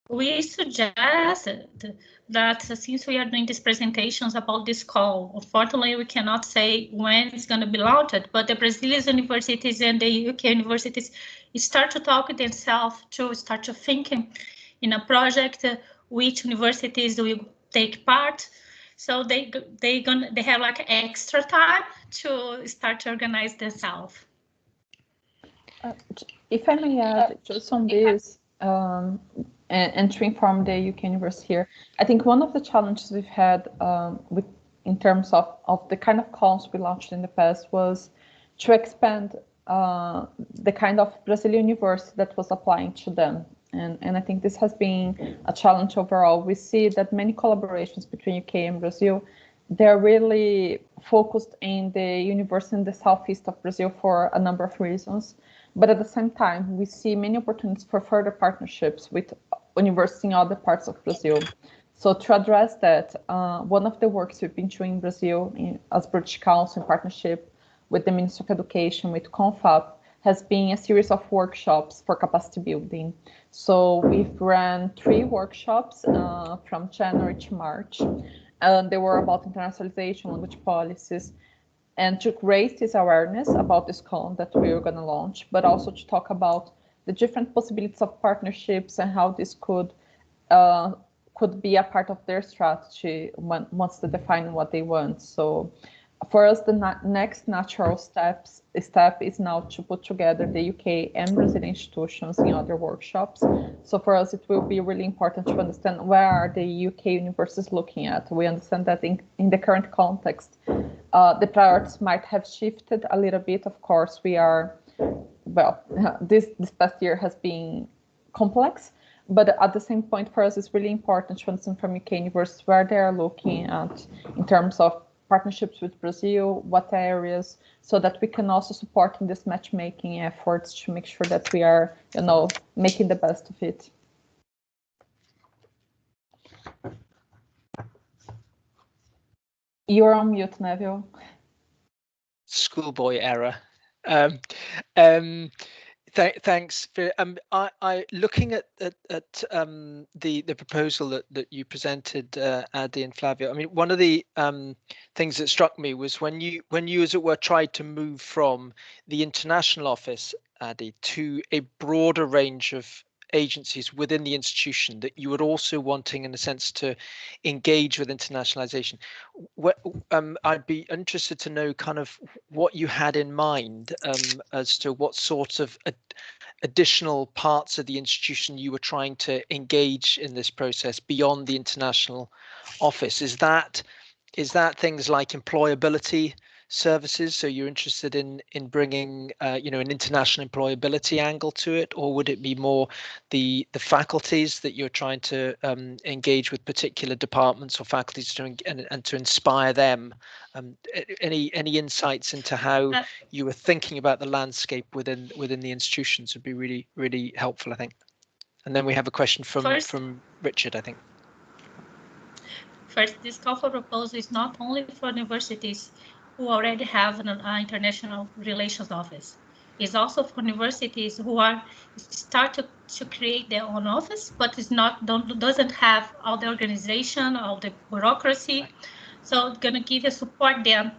We suggest that since we are doing these presentations about this call, unfortunately we cannot say when it's going to be launched, but the Brazilian universities and the UK universities start to talk with themselves to start to thinking in a project which universities will take part. So they have like extra time to start to organize themselves. If I may add just on this, and to inform the UK university here, I think one of the challenges we've had in terms of the kind of calls we launched in the past was to expand the kind of Brazilian university that was applying to them. And I think this has been a challenge overall. We see that many collaborations between UK and Brazil, they're really focused in the university in the southeast of Brazil for a number of reasons. But at the same time, we see many opportunities for further partnerships with universities in other parts of Brazil. So to address that, one of the works we've been doing in Brazil as British Council in partnership with the Ministry of Education, with CONFAP, has been a series of workshops for capacity building. So we've ran 3 workshops from January to March. They were about internationalization, language policies, and to raise this awareness about this con that we were going to launch, but also to talk about the different possibilities of partnerships and how this could be a part of their strategy once they define what they want. So for us, the next natural step is now to put together the UK and Brazilian institutions in other workshops. So for us, it will be really important to understand where are the UK universities looking at. We understand that in the current context, the priorities might have shifted a little bit. Of course, we are, well, this past year has been complex, but at the same point for us, it's really important to understand from UK universities where they are looking at in terms of partnerships with Brazil, what areas, so that we can also support in this matchmaking efforts to make sure that we are, making the best of it. You're on mute, Neville. Schoolboy error. Thanks. I looking at the proposal that you presented, Adi and Flavio. I mean, one of the things that struck me was when you, as it were, tried to move from the international office, Adi, to a broader range of agencies within the institution, that you were also wanting, in a sense, to engage with internationalization. I'd be interested to know kind of what you had in mind as to what sort of additional parts of the institution you were trying to engage in this process beyond the international office. Is that things like employability services, so you're interested in bringing an international employability angle to it, or would it be more the faculties that you're trying to engage with particular departments or faculties and to inspire them? Any insights into how you were thinking about the landscape within the institutions would be really, really helpful, I think. And then we have a question from Richard, I think. First, this call for proposal is not only for universities who already have an international relations office. It's also for universities who are start to create their own office, but doesn't have all the organization, all the bureaucracy. So it's going to give you support them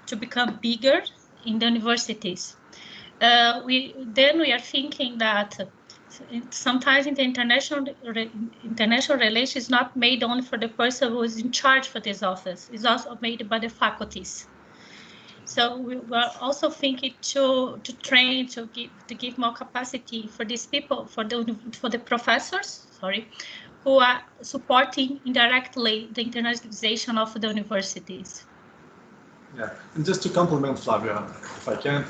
to become bigger in the universities. We are thinking that sometimes in the international relations is not made only for the person who is in charge for this office. It's also made by the faculties. So we were also thinking to train, to give more capacity for these people, for the professors, who are supporting indirectly the internationalization of the universities. Yeah, and just to complement Flavia, if I can,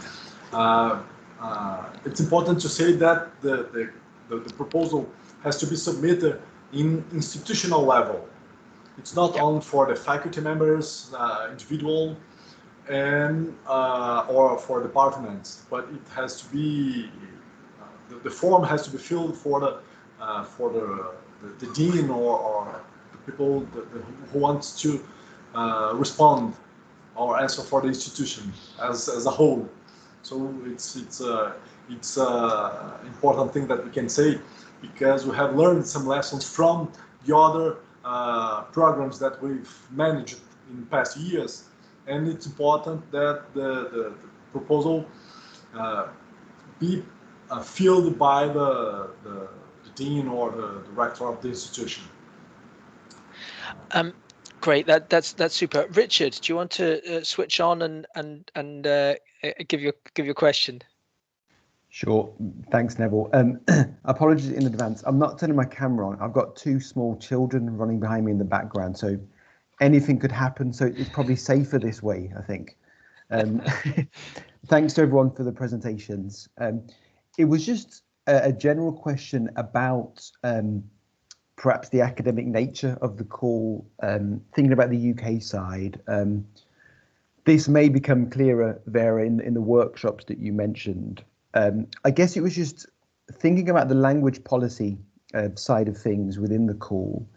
it's important to say that the proposal has to be submitted in institutional level. It's not only for the faculty members, individual, and or for departments, but it has to be the form has to be filled for the dean or the people who wants to respond or answer for the institution as a whole. So it's important thing that we can say, because we have learned some lessons from the other programs that we've managed in past years. And it's important that the proposal be filled by the dean or the director of the institution. Great, that's super. Richard, do you want to switch on and give your question? Sure. Thanks, Neville. Apologies in advance. I'm not turning my camera on. I've got 2 small children running behind me in the background, so anything could happen. So it's probably safer this way, I think. Thanks to everyone for the presentations. It was just a general question about perhaps the academic nature of the call, thinking about the UK side. This may become clearer, Vera, in the workshops that you mentioned. I guess it was just thinking about the language policy side of things within the call.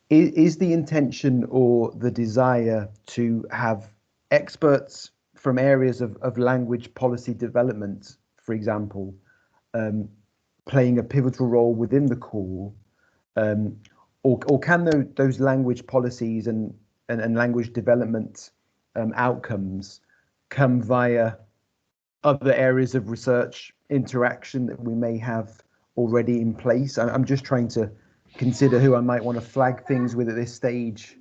Is the intention or the desire to have experts from areas of language policy development for example, playing a pivotal role within the call, or can those language policies and language development outcomes come via other areas of research interaction that we may have already in place? I'm just trying to consider who I might want to flag things with at this stage.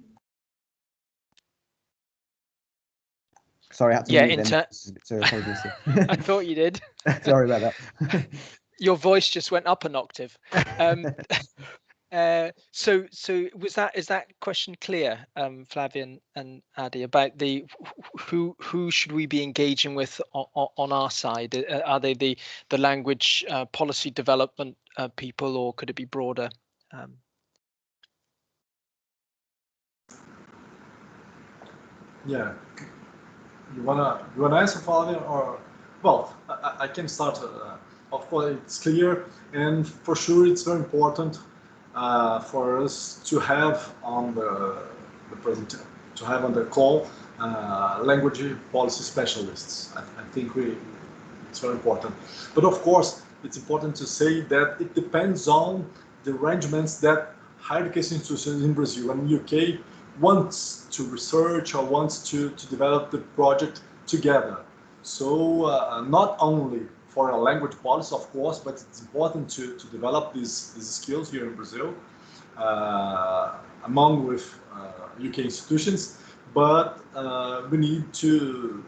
Sorry, I had to mute then. So apologies. I thought you did. Sorry about that. Your voice just went up an octave. So is that question clear, Flavian and Adi, about the who should we be engaging with on our side? Are they the language policy development people, or could it be broader? Yeah, you wanna answer, Flavian, or well, I can start. Of course, it's clear, and for sure, it's very important for us to have on the call language policy specialists. I think it's very important. But of course, it's important to say that it depends on the arrangements that higher education institutions in Brazil and UK wants to research or wants to develop the project together. So not only for a language policy, of course, but it's important to develop these skills here in Brazil among with UK institutions. But we need to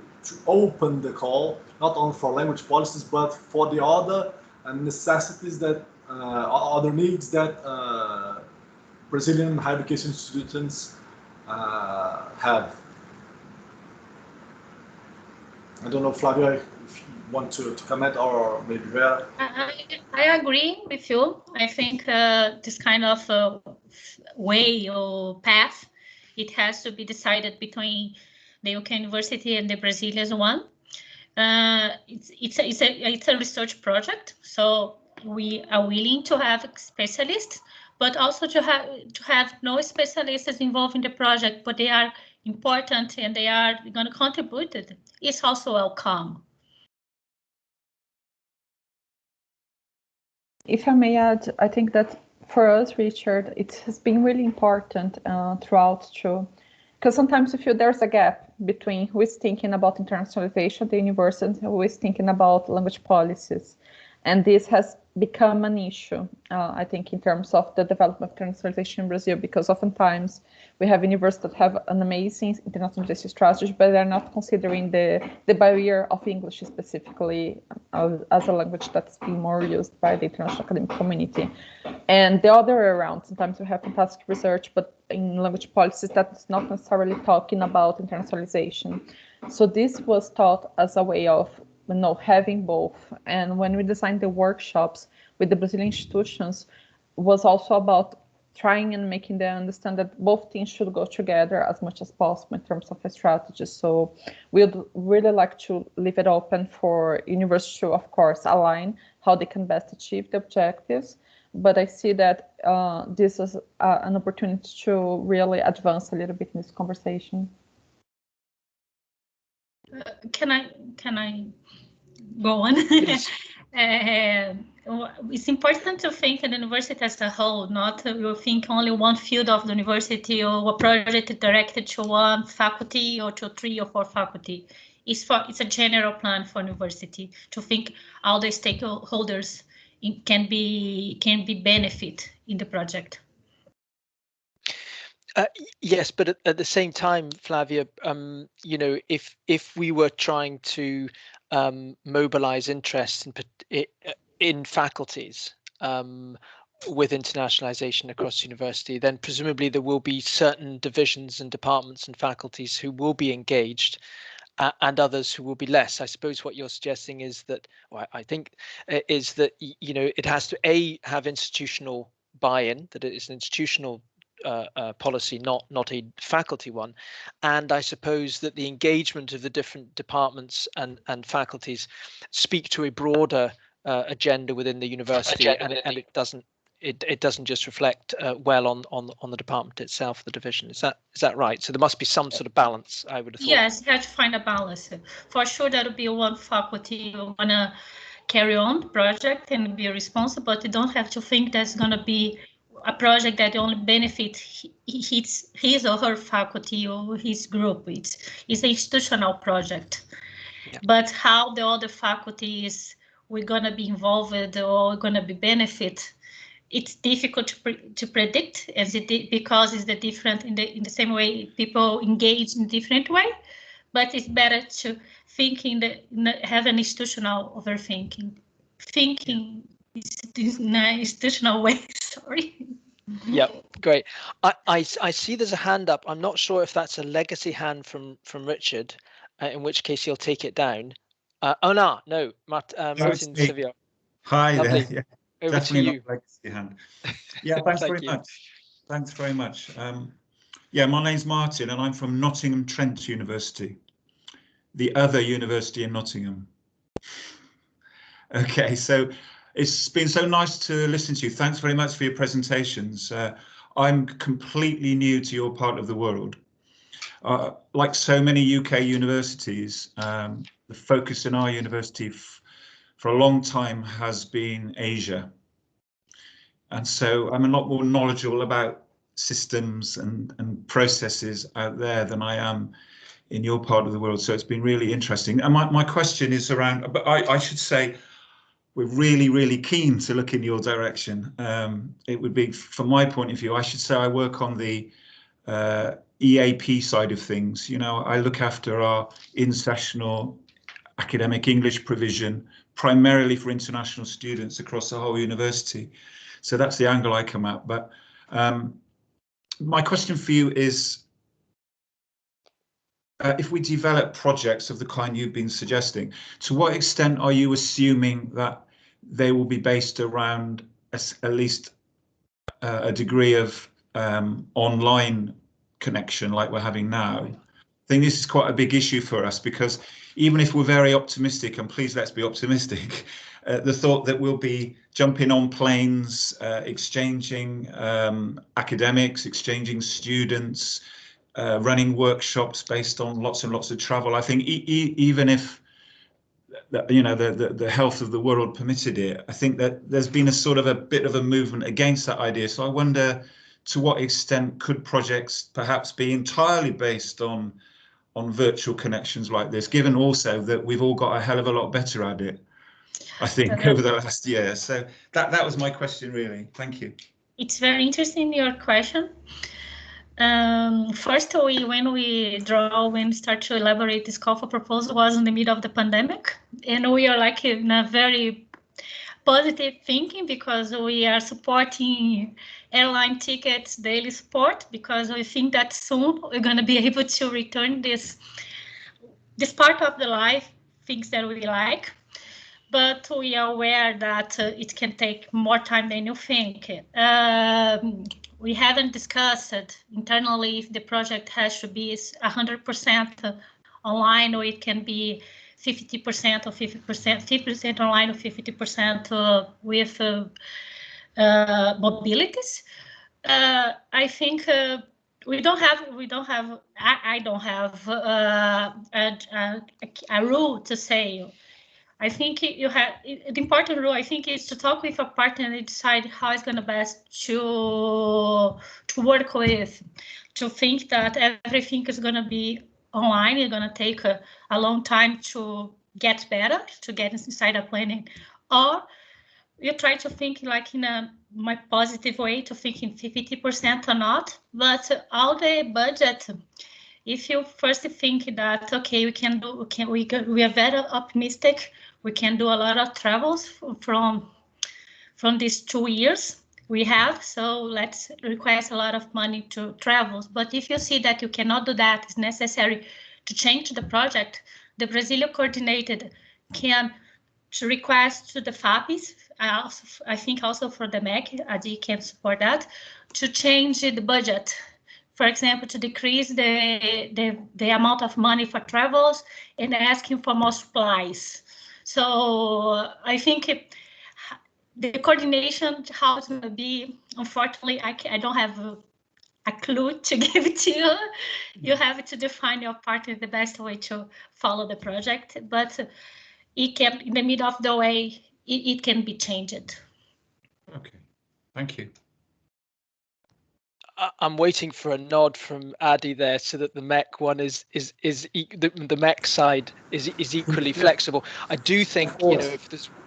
open the call not only for language policies, but for the other necessities that other needs that Brazilian higher education students have. I don't know, Flavia, if you want to comment, or maybe Vera. I agree with you. I think this kind of way or path, it has to be decided between the UK university and the Brazilian one. It's a research project, so we are willing to have specialists, but also to have no specialists involved in the project, but they are important and they are going to contribute. It's also welcome. If I may add, I think that for us, Richard, it has been really important throughout too, because sometimes we feel there's a gap between who is thinking about internationalization at the university and who is thinking about language policies. And this has become an issue, I think, in terms of the development of internationalization in Brazil, because oftentimes we have universities that have an amazing internationalization strategy, but they're not considering the barrier of English specifically as a language that's being more used by the international academic community. And the other way around, sometimes we have fantastic research, but in language policies that's not necessarily talking about internationalization. So this was thought as a way of having both. And when we designed the workshops with the Brazilian institutions, was also about trying and making them understand that both things should go together as much as possible in terms of a strategy. So we'd really like to leave it open for universities to, of course, align how they can best achieve the objectives. But I see that this is an opportunity to really advance a little bit in this conversation. Can I go on? It's important to think in the university as a whole, not to think only one field of the university or a project directed to one faculty or to 3 or 4 faculty. It's a general plan for university to think all the stakeholders can be benefit in the project. Yes, but at the same time, Flavia, if we were trying to mobilize interest in faculties with internationalization across university, then presumably there will be certain divisions and departments and faculties who will be engaged and others who will be less. I suppose what you're suggesting is that, or I think, is that, it has to have institutional buy-in, that it is an institutional policy, not a faculty one, and I suppose that the engagement of the different departments and faculties speak to a broader agenda within the university, and it doesn't just reflect well on the department itself, the division. Is that right? So there must be some sort of balance, I would have thought. Yes, you have to find a balance. For sure, there will be one faculty who wanna carry on the project and be responsible, but you don't have to think that's going to be a project that only benefits his or her faculty or his group. It's an institutional project. Yeah. But how the other faculties we're going to be involved or going to be benefit, it's difficult to predict, because it's the different in the same way people engage in different way. But it's better to think have an institutional overthinking, thinking in an institutional way. Sorry. Yeah, great. I see there's a hand up. I'm not sure if that's a legacy hand from Richard, in which case he'll take it down. No, Martin Silvio. Hi. Lovely. There. Yeah, over definitely to you. Not legacy hand. Yeah, thanks very much. Thanks very much. Yeah, my name's Martin and I'm from Nottingham Trent University, the other university in Nottingham. Okay, so it's been so nice to listen to you. Thanks very much for your presentations. I'm completely new to your part of the world. Like so many UK universities, the focus in our university for a long time has been Asia. And so I'm a lot more knowledgeable about systems and processes out there than I am in your part of the world. So it's been really interesting. And my question is around, but I should say, we're really, really keen to look in your direction. It would be, from my point of view, I should say I work on the EAP side of things. You know, I look after our in-sessional academic English provision, primarily for international students across the whole university. So that's the angle I come at. But my question for you is, if we develop projects of the kind you've been suggesting, to what extent are you assuming that they will be based around at least a degree of online connection like we're having now? I think this is quite a big issue for us, because even if we're very optimistic, and please let's be optimistic, the thought that we'll be jumping on planes, exchanging academics, exchanging students, running workshops based on lots and lots of travel. I think even if the health of the world permitted it, I think that there's been a sort of a bit of a movement against that idea. So I wonder, to what extent could projects perhaps be entirely based on virtual connections like this, given also that we've all got a hell of a lot better at it, I think, over the last year. So that was my question, really. Thank you. It's very interesting, your question. First, when we start to elaborate this call for proposal was in the middle of the pandemic, and we are like in a very positive thinking, because we are supporting airline tickets, daily support, because we think that soon we're going to be able to return this part of the life, things that we like. But we are aware that it can take more time than you think. We haven't discussed internally if the project has to be 100% online, or it can be 50% or 50%, 50% online or 50% with mobilities. I think I don't have a rule to say. I think the important rule, I think, is to talk with a partner and decide how it's going to best to work with, to think that everything is going to be online. It's going to take a long time to get better, to get inside a planning, or you try to think like in my positive way, to think in 50% or not. But all the budget, if you first think that, okay, we are very optimistic, we can do a lot of travels from these 2 years we have, so let's request a lot of money to travels. But if you see that you cannot do that, it's necessary to change the project, the Brazilian coordinated can request to the FAPs, I think also for the MEC, AD can support that, to change the budget. For example, to decrease the amount of money for travels and asking for more supplies. So I think the coordination, how it's going to be, unfortunately, I don't have a clue to give it to you. You have to define your partner the best way to follow the project. But it can, in the middle of the way, it can be changed. Okay, thank you. I'm waiting for a nod from Adi there, so that the MEC one the MEC side is equally flexible. I do think, you know,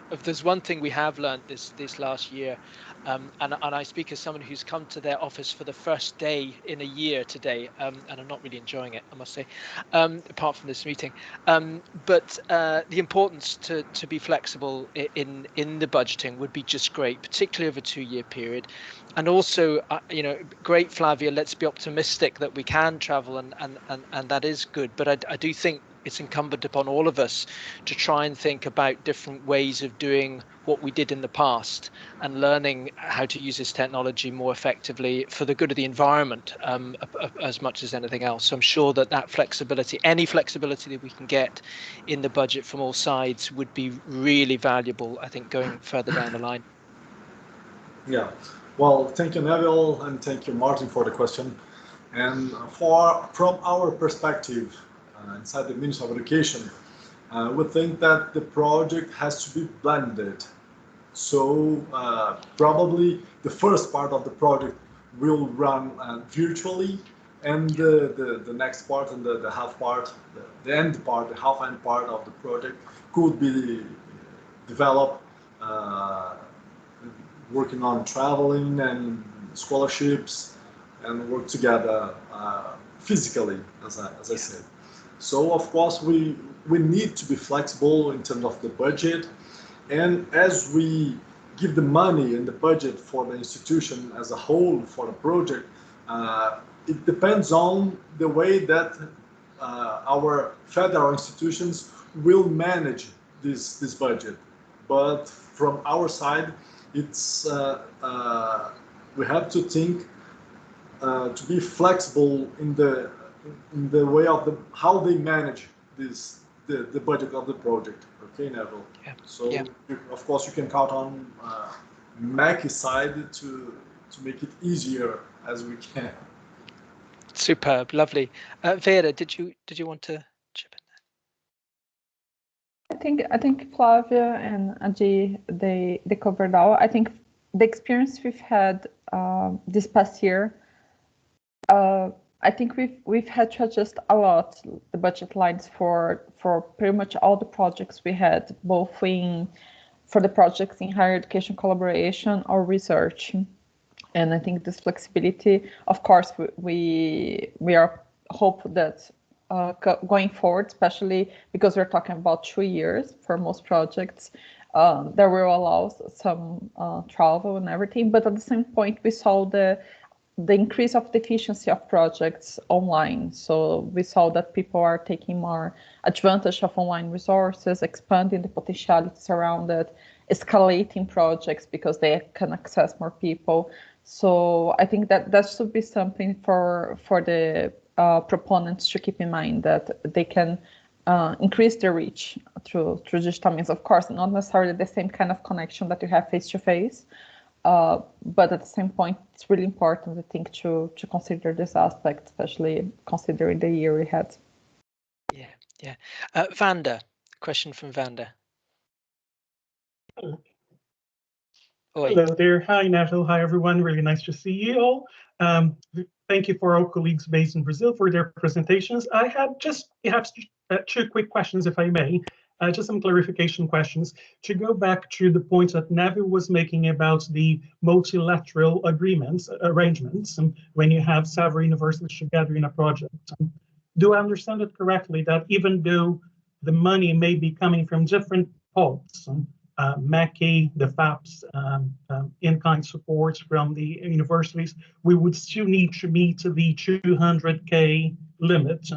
if there's one thing we have learned this last year, and I speak as someone who's come to their office for the first day in a year today, and I'm not really enjoying it, I must say, apart from this meeting. But the importance to be flexible in the budgeting would be just great, particularly over a 2-year period. And also, you know, great, Flavia, let's be optimistic that we can travel, and that is good. But I do think it's incumbent upon all of us to try and think about different ways of doing what we did in the past and learning how to use this technology more effectively for the good of the environment, as much as anything else. So I'm sure that flexibility, any flexibility that we can get in the budget from all sides, would be really valuable, I think, going further down the line. Yeah. Well, thank you, Neville, and thank you, Martin, for the question. And from our perspective, inside the Ministry of Education, we think that the project has to be blended. So probably the first part of the project will run virtually, and the next part and the half part, the end part, the half-end part of the project could be developed working on traveling and scholarships and work together physically, as I said. So of course we need to be flexible in terms of the budget, and as we give the money and the budget for the institution as a whole for the project, it depends on the way that our federal institutions will manage this budget. But from our side, it's we have to think to be flexible in the way of how they manage the budget of the project. Okay, Neville. Yeah. So yeah. Of course you can count on MEC side to make it easier as we can. Superb, lovely. Vera, did you want to chip in there? I think Flavia and Adi, they covered all. I think the experience we've had this past year, I think we've had to adjust a lot the budget lines for pretty much all the projects we had, both for the projects in higher education collaboration or research. And I think this flexibility, of course, we are hopeful that going forward, especially because we're talking about 2 years for most projects, that will allow some travel and everything. But at the same point, we saw the increase of the efficiency of projects online. So we saw that people are taking more advantage of online resources, expanding the potentialities around it, escalating projects because they can access more people. So I think that should be something for the proponents to keep in mind, that they can increase their reach through digital means. Of course, not necessarily the same kind of connection that you have face-to-face, but at the same point, it's really important, I think, to consider this aspect, especially considering the year we had. Yeah. Vanda, question from Vanda. Hello there. Hi, Neville. Hi, everyone. Really nice to see you all. Thank you for our colleagues based in Brazil for their presentations. I had just perhaps 2 quick questions, if I may. Just some clarification questions. To go back to the point that Neville was making about the multilateral arrangements, when you have several universities together in a project. Do I understand it correctly that even though the money may be coming from different pots, MEC, the FAPs, in-kind support from the universities, we would still need to meet the 200K limit?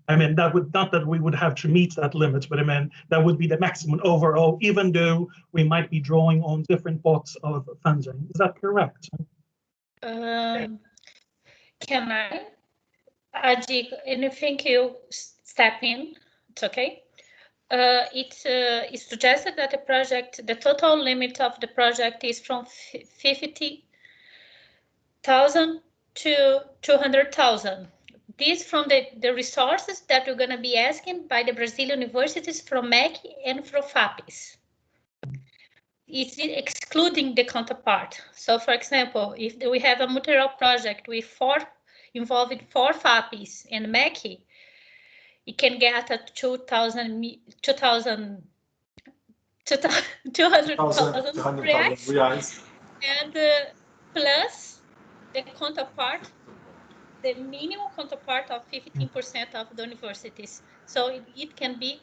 I mean, that would, not that we would have to meet that limit, but I mean, that would be the maximum overall, even though we might be drawing on different pots of funding. Is that correct? Can I, Adi, and I think you step in, it's okay. It's suggested that the total limit of the project is from 50,000 to 200,000. this from the resources that we're going to be asking by the Brazilian universities from MEC and from FAPES. It's excluding the counterpart. So, for example, if we have a multi-role project with involving 4 FAPES and MEC, it can get a 200,000 reais, and plus the counterpart, the minimum counterpart of 15% of the universities. So it can be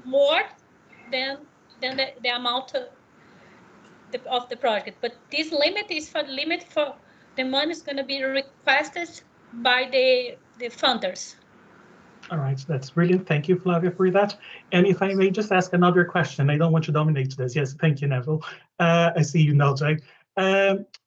more than the amount of the project. But this limit is for the money is going to be requested by the funders. All right, that's brilliant. Thank you, Flavia, for that. And if I may just ask another question, I don't want to dominate this. Yes, thank you, Neville. I see you nodding.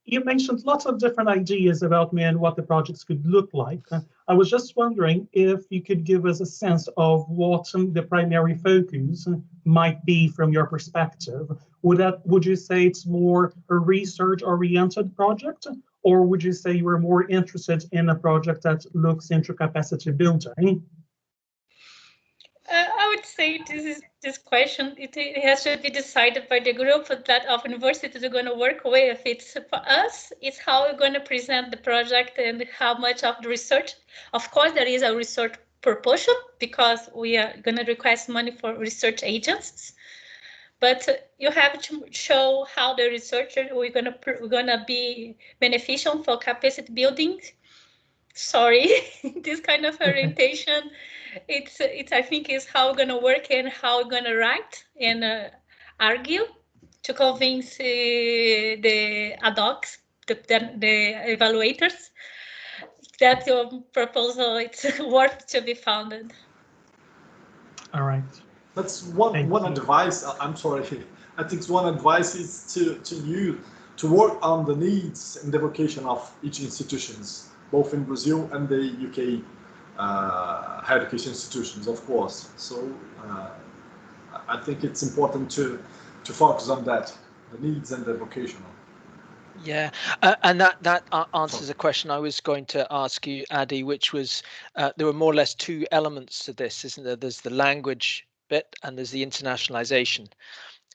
You mentioned lots of different ideas about what the projects could look like. I was just wondering if you could give us a sense of what the primary focus might be from your perspective. Would you say it's more a research-oriented project, or would you say you were more interested in a project that looks into capacity building? I would say this question, it has to be decided by the group that of universities are going to work with. It's for us, it's how we're going to present the project and how much of the research. Of course, there is a research proportion because we are going to request money for research agencies. But you have to show how the researcher we're gonna be beneficial for capacity building. Sorry, this kind of orientation. It's I think is how we're gonna work and how we're gonna write and argue to convince the ad hocs, the evaluators, that your proposal it's worth to be founded. All right. That's one advice. I'm sorry. I think one advice is to work on the needs and the vocation of each institutions, both in Brazil and the UK higher education institutions, of course. So I think it's important to focus on that, the needs and the vocational. Yeah, and that answers a question I was going to ask you, Adi, which was there were more or less 2 elements to this, isn't there? There's the language bit and there's the internationalization.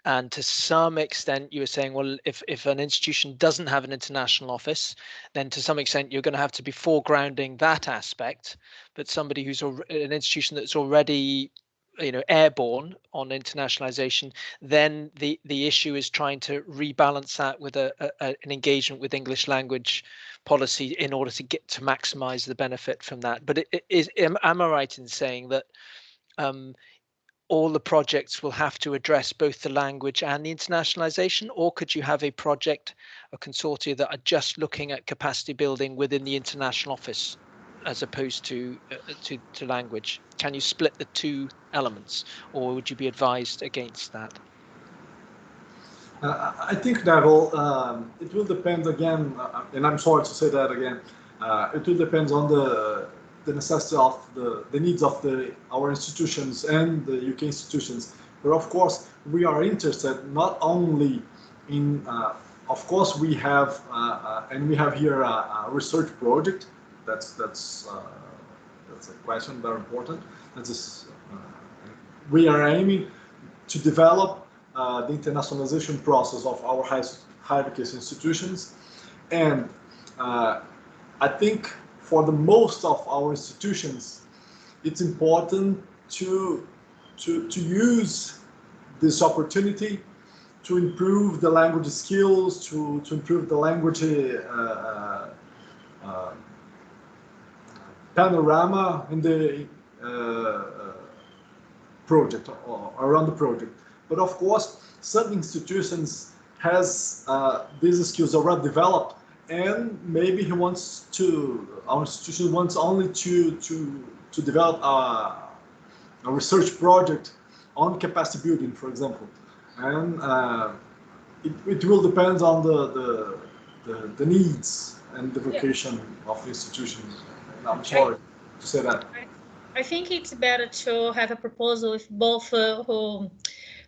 And to some extent, you were saying, well, if an institution doesn't have an international office, then to some extent you're going to have to be foregrounding that aspect. But somebody who's an institution that's already, airborne on internationalization, then the issue is trying to rebalance that with an engagement with English language policy in order to get to maximize the benefit from that. But am I right in saying that all the projects will have to address both the language and the internationalization, or could you have a project, a consortia that are just looking at capacity building within the international office as opposed to language? Can you split the 2 elements, or would you be advised against that? I think, Neville, it will depend again, and I'm sorry to say that again, it will depend on the necessity of the needs of our institutions and the UK institutions. But of course, we are interested not only in, of course, we have and we have here a research project. That's a question very important. We are aiming to develop the internationalization process of our higher education institutions, and I think for the most of our institutions, it's important to use this opportunity to improve the language skills, to improve the language panorama in the project or around the project. But of course, some institutions has these skills already developed, and maybe our institution wants only to develop a research project on capacity building, for example, and it will depend on the needs and the vocation of the institutions. And I'm sorry to say that. I think it's better to have a proposal with both who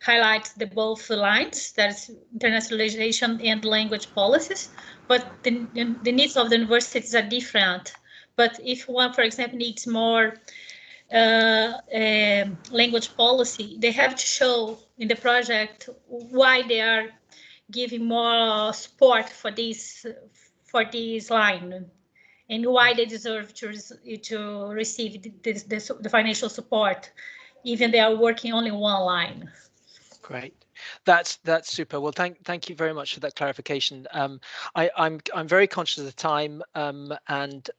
highlights both lines, that's internationalization and language policies, but the needs of the universities are different But if one, for example, needs more language policy, they have to show in the project why they are giving more support for this line, and why they deserve to receive the financial support, even they are working only one line. Great. That's super. Well, thank you very much for that clarification. I'm very conscious of the time, and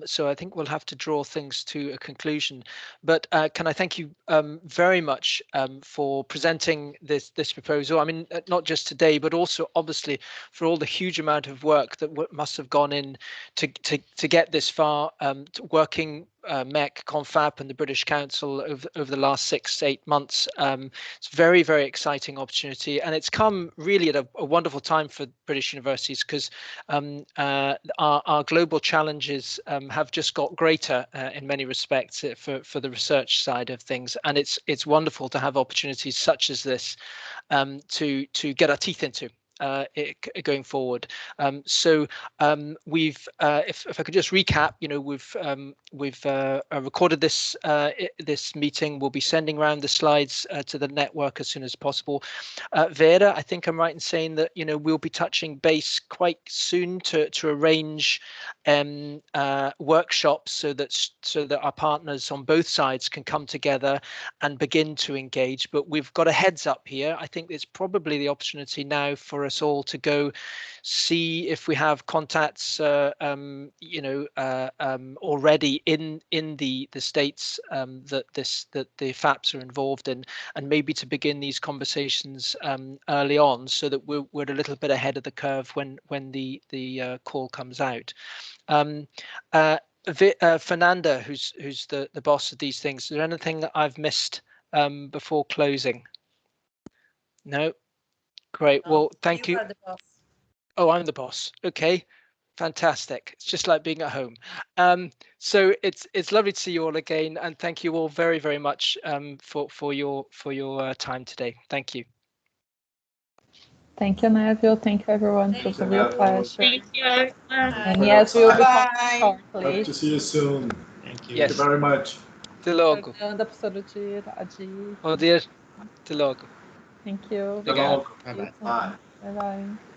so I think we'll have to draw things to a conclusion. But can I thank you very much for presenting this proposal? I mean, not just today, but also obviously for all the huge amount of work that must have gone in to get this far, working MEC, CONFAP and the British Council over the last 6 to 8 months. It's very, very exciting opportunity, and it's come really at a wonderful time for British universities, because our global challenges have just got greater in many respects for the research side of things, and it's wonderful to have opportunities such as this to get our teeth into going forward. So we've, if I could just recap, you know, we've recorded this this meeting. We'll be sending around the slides to the network as soon as possible. Vera, I think I'm right in saying that, you know, we'll be touching base quite soon to arrange workshops so that our partners on both sides can come together and begin to engage. But we've got a heads up here. I think it's probably the opportunity now for us all to go see if we have contacts, you know, already in the states that the FAPs are involved in, and maybe to begin these conversations early on, so that we're a little bit ahead of the curve when the call comes out. Fernanda, who's the boss of these things, is there anything that I've missed before closing? No. Great. Well, thank you. You are the boss. Oh, I'm the boss. Okay, fantastic. It's just like being at home. So it's lovely to see you all again, and thank you all very, very much for your time today. Thank you. Thank you, Neville. Thank you, everyone. It was a real pleasure. Thank you, everyone. And yes, we will be talking shortly. Hope to see you soon. Thank you. Yes. Thank you very much. Até logo. Propaganda, professora Adi. Bom dia. Até logo. Thank you. Até logo. Bye-bye. Bye. Bye-bye.